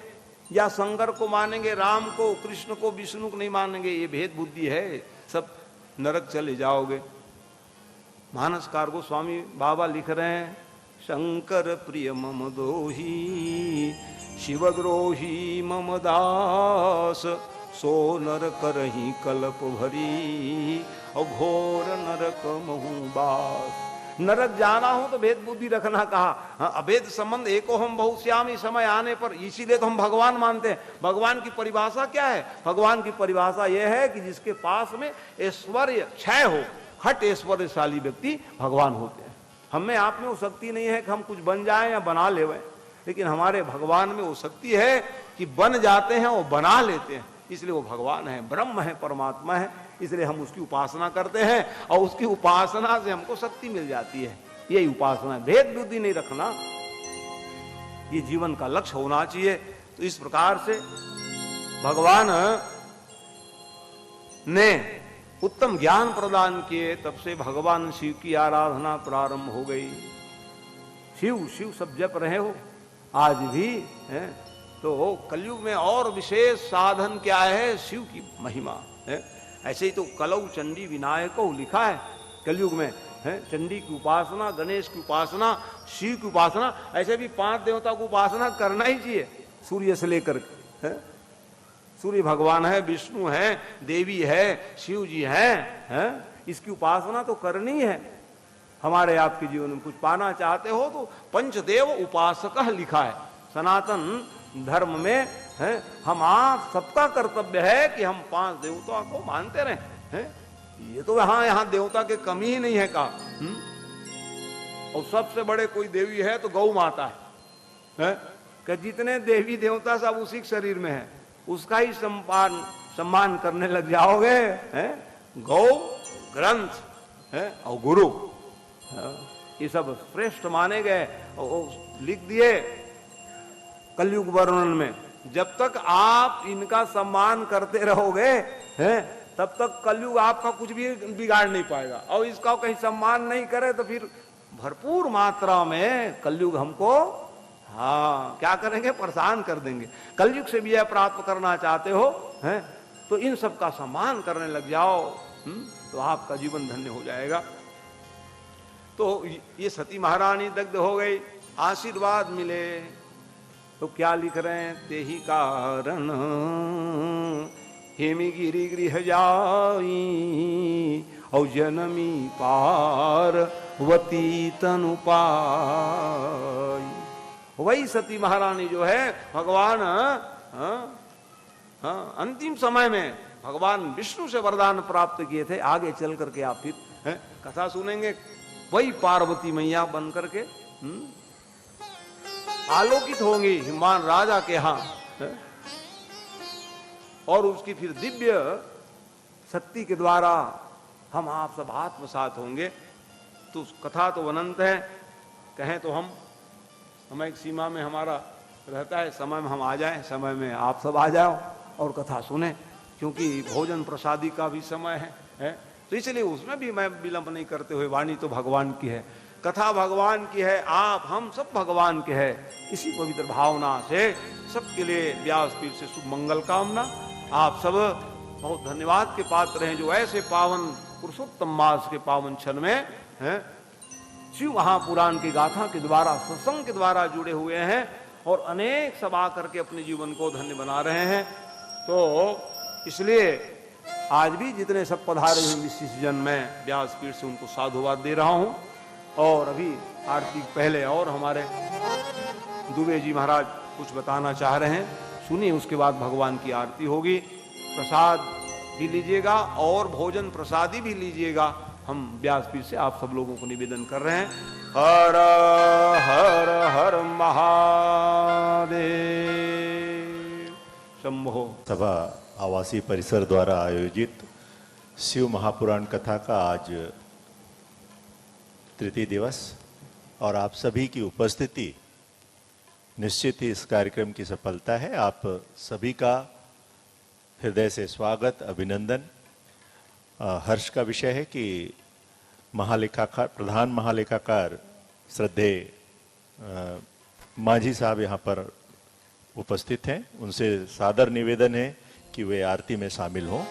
या शंकर को मानेंगे, राम को, कृष्ण को, विष्णु को नहीं मानेंगे, ये भेद बुद्धि है, सब नरक चले जाओगे। मानसकार गोस्वामी बाबा लिख रहे हैं, शंकर प्रिय मम दोही, शिवद्रोही मम दास, सो नर करही कल्प भरी, घोर नरक महु बास। नरक जाना हो तो भेद बुद्धि रखना कहा। हाँ, अभेद संबंध एको हम बहुश्यामी समय आने पर, इसीलिए तो हम भगवान मानते हैं। भगवान की परिभाषा क्या है? भगवान की परिभाषा यह है कि जिसके पास में ऐश्वर्य क्षय हो, हट ऐश्वर्यशाली व्यक्ति भगवान होते हैं। हमें आप में वो शक्ति नहीं है कि हम कुछ बन जाएं या बना लेवें, लेकिन हमारे भगवान में वो शक्ति है कि बन जाते हैं और बना लेते हैं। इसलिए वो भगवान है, ब्रह्म है, परमात्मा है। इसलिए हम उसकी उपासना करते हैं और उसकी उपासना से हमको शक्ति मिल जाती है। यही उपासना है, भेद बुद्धि नहीं रखना, ये जीवन का लक्ष्य होना चाहिए। तो इस प्रकार से भगवान ने उत्तम ज्ञान प्रदान किए, तब से भगवान शिव की आराधना प्रारंभ हो गई। शिव शिव सब जप रहे हो आज भी है। तो कलयुग में और विशेष साधन क्या है? शिव की महिमा है। ऐसे ही तो कलौ चंडी विनायको लिखा है कलयुग में है। चंडी की उपासना, गणेश की उपासना, शिव की उपासना, ऐसे भी 5 देवता की उपासना करना ही चाहिए, सूर्य से लेकर के है। सूर्य भगवान है, विष्णु है, देवी है, शिव जी है? इसकी उपासना तो करनी है। हमारे आपके जीवन में कुछ पाना चाहते हो तो पंचदेव उपासक लिखा है सनातन धर्म में है। हम आप सबका कर्तव्य है कि हम 5 देवता को मानते रहे हैं। ये तो यहाँ देवता के कमी ही नहीं है का। और सबसे बड़े कोई देवी है तो गौ माता है कि जितने देवी देवता सब उसी के शरीर में है, उसका ही सम्मान करने लग जाओगे है। गौ, ग्रंथ है और गुरु, ये सब श्रेष्ठ माने गए और लिख दिए कलयुग वर्णन में। जब तक आप इनका सम्मान करते रहोगे हैं, तब तक कलयुग आपका कुछ भी बिगाड़ नहीं पाएगा। और इसका कहीं सम्मान नहीं करे तो फिर भरपूर मात्रा में कलयुग हमको हाँ क्या करेंगे? परेशान कर देंगे। कलयुग से विजय प्राप्त करना चाहते हो हैं तो इन सब का सम्मान करने लग जाओ, तो आपका जीवन धन्य हो जाएगा। तो ये सती महारानी दग्ध हो गई, आशीर्वाद मिले। तो क्या लिख रहे हैं? ते ही कारण हेमी गिरी गृह जाई और जनमी पार्वती तनु पाई। वही सती महारानी जो है भगवान अंतिम समय में भगवान विष्णु से वरदान प्राप्त किए थे। आगे चल करके आप फिर कथा सुनेंगे। वही पार्वती मैया बन करके आलोकित होंगी हिमान राजा के यहाँ, और उसकी फिर दिव्य शक्ति के द्वारा हम आप सब आत्मसात होंगे। तो कथा तो अनंत है, कहें तो हम समय एक सीमा में हमारा रहता है, समय में हम आ जाएं, समय में आप सब आ जाओ और कथा सुने, क्योंकि भोजन प्रसादी का भी समय है। तो इसलिए उसमें भी मैं विलंब नहीं करते हुए, वाणी तो भगवान की है, कथा भगवान की है, आप हम सब भगवान के हैं। इसी पवित्र भावना से सबके लिए व्यासपीठ से शुभ मंगल कामना। आप सब बहुत धन्यवाद के पात्र हैं जो ऐसे पावन पुरुषोत्तम मास के पावन क्षण में हैं शिव महापुराण की गाथा के द्वारा, सत्संग के द्वारा जुड़े हुए हैं और अनेक सब आकर के अपने जीवन को धन्य बना रहे हैं। तो इसलिए आज भी जितने सब पधारे हुए विशिष्ट जन में व्यासपीठ से उनको साधुवाद दे रहा हूं। और अभी आरती पहले और हमारे दुबे जी महाराज कुछ बताना चाह रहे हैं, सुनिए, उसके बाद भगवान की आरती होगी। प्रसाद भी लीजिएगा और भोजन प्रसादी भी लीजिएगा। हम व्यासपीठ से आप सब लोगों को निवेदन कर रहे हैं। हर हर हर महादेव शंभो। सभा आवासीय परिसर द्वारा आयोजित शिव महापुराण कथा का आज तृतीय दिवस और आप सभी की उपस्थिति निश्चित ही इस कार्यक्रम की सफलता है। आप सभी का हृदय से स्वागत, अभिनंदन। हर्ष का विषय है कि महालेखाकार, प्रधान महालेखाकार श्रद्धेय माझी साहब यहाँ पर उपस्थित हैं। उनसे सादर निवेदन है कि वे आरती में शामिल हों।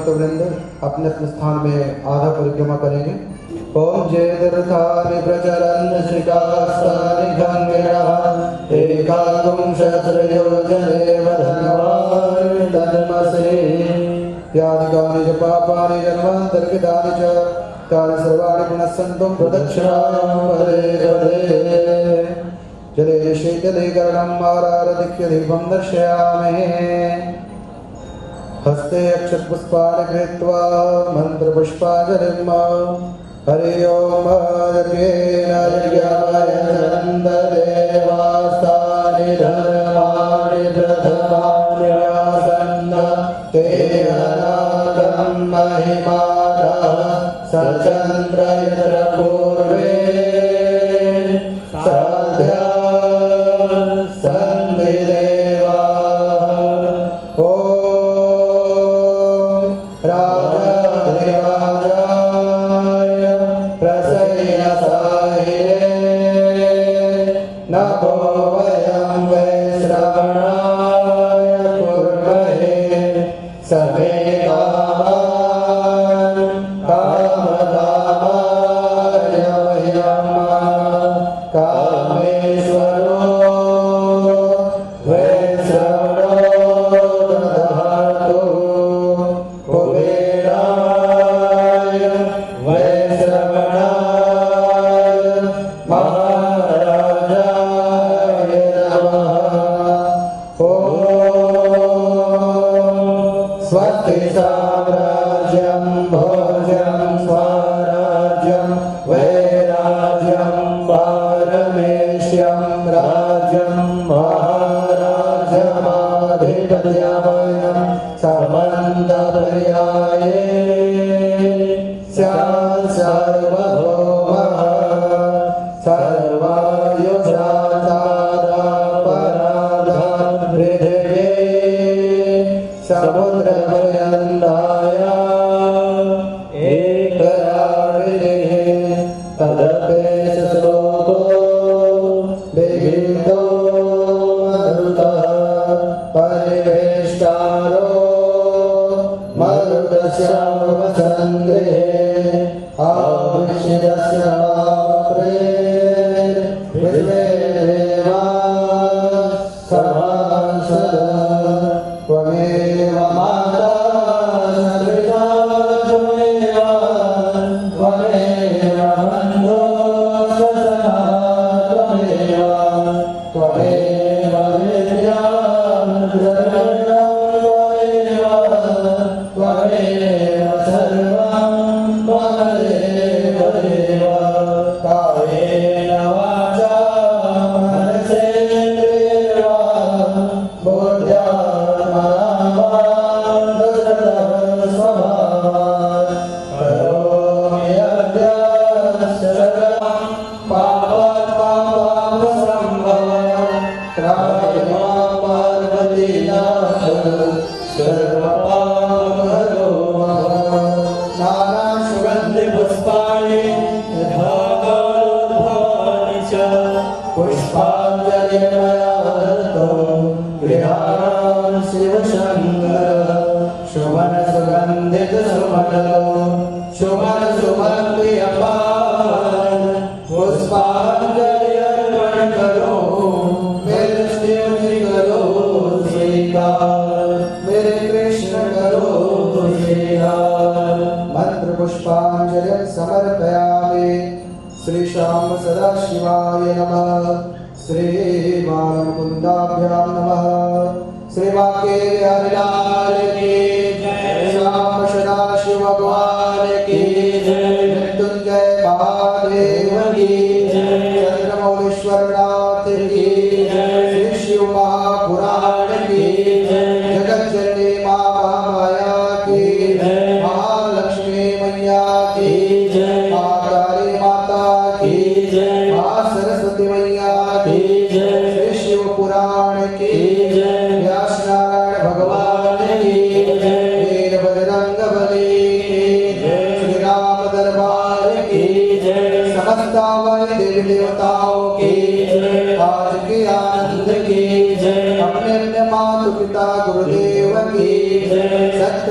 भक्तवृंद अपने अपने स्थान में आधा परिक्रमा करेंगे। ओम जय तीर्थानि प्रचरन् श्रीकास्तानि गंगेरः एकाकुं शस्त्रयोजनेव धन्वान् धर्मसे यादिकानि च पापानि जन्मान्तर्गतानि च तानि सर्वाणि पुनस्सन्तु प्रदक्षिणां पदे पदे जले शीतलीकरणम् आरारधिक्य दीपं दर्शयामि हस्ते अक्षतपुष्पाणि कृत्वा मन्त्रपुष्पाञ्जलिं हरि ओम यज्ञेन यज्ञाय देवास्तानि धर्माणि प्रथमानि आसन्न तेन नादं महिमानः सचन्द्र यत्र पूर्वे साध्या सन्निदेवा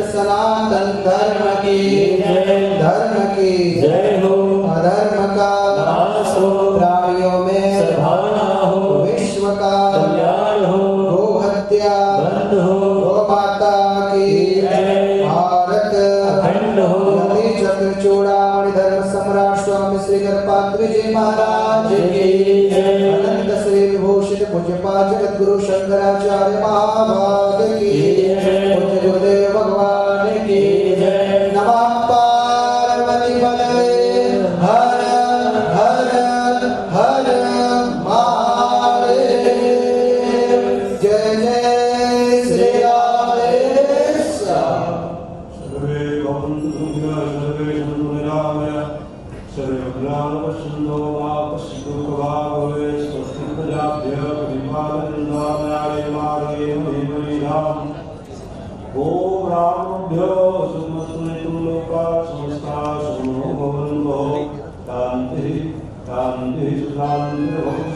सनातन धर्म की जय, धर्म की जय हो। अधर्म का नाश हो, प्राणियों में सद्भावना हो, विश्व का कल्याण हो, गो हत्या बंद हो, गो माता की जय, भारत अखंड हो। यति चक्र चूड़ामणि धर्म सम्राट स्वामी श्री पात्र जी महाराज की जय। अनंत श्री विभूषित पूज्यपाद जगत गुरु शंकराचार्य महाभाग की जय। पूज्य गुरुदेव भगवान की जय। नमः पार्वती पतये हर हर हर महादेव। जय जय श्री राधे श्याम। सर्वे भवन्तु सर्वे सन्तु निरामया सर्वे भद्राणपश्यन्तो मा पश्यन्तु कवाववे स्वस्ति प्रजाभ्यः परिपालयन्तां न्यायेन धीमहि धाम्। ॐ रामभ्यो सुमस्तु लोकाः समस्ताः सुखिनो भवन्तु। शान्तिः शान्तिः शान्तिर्भवतु।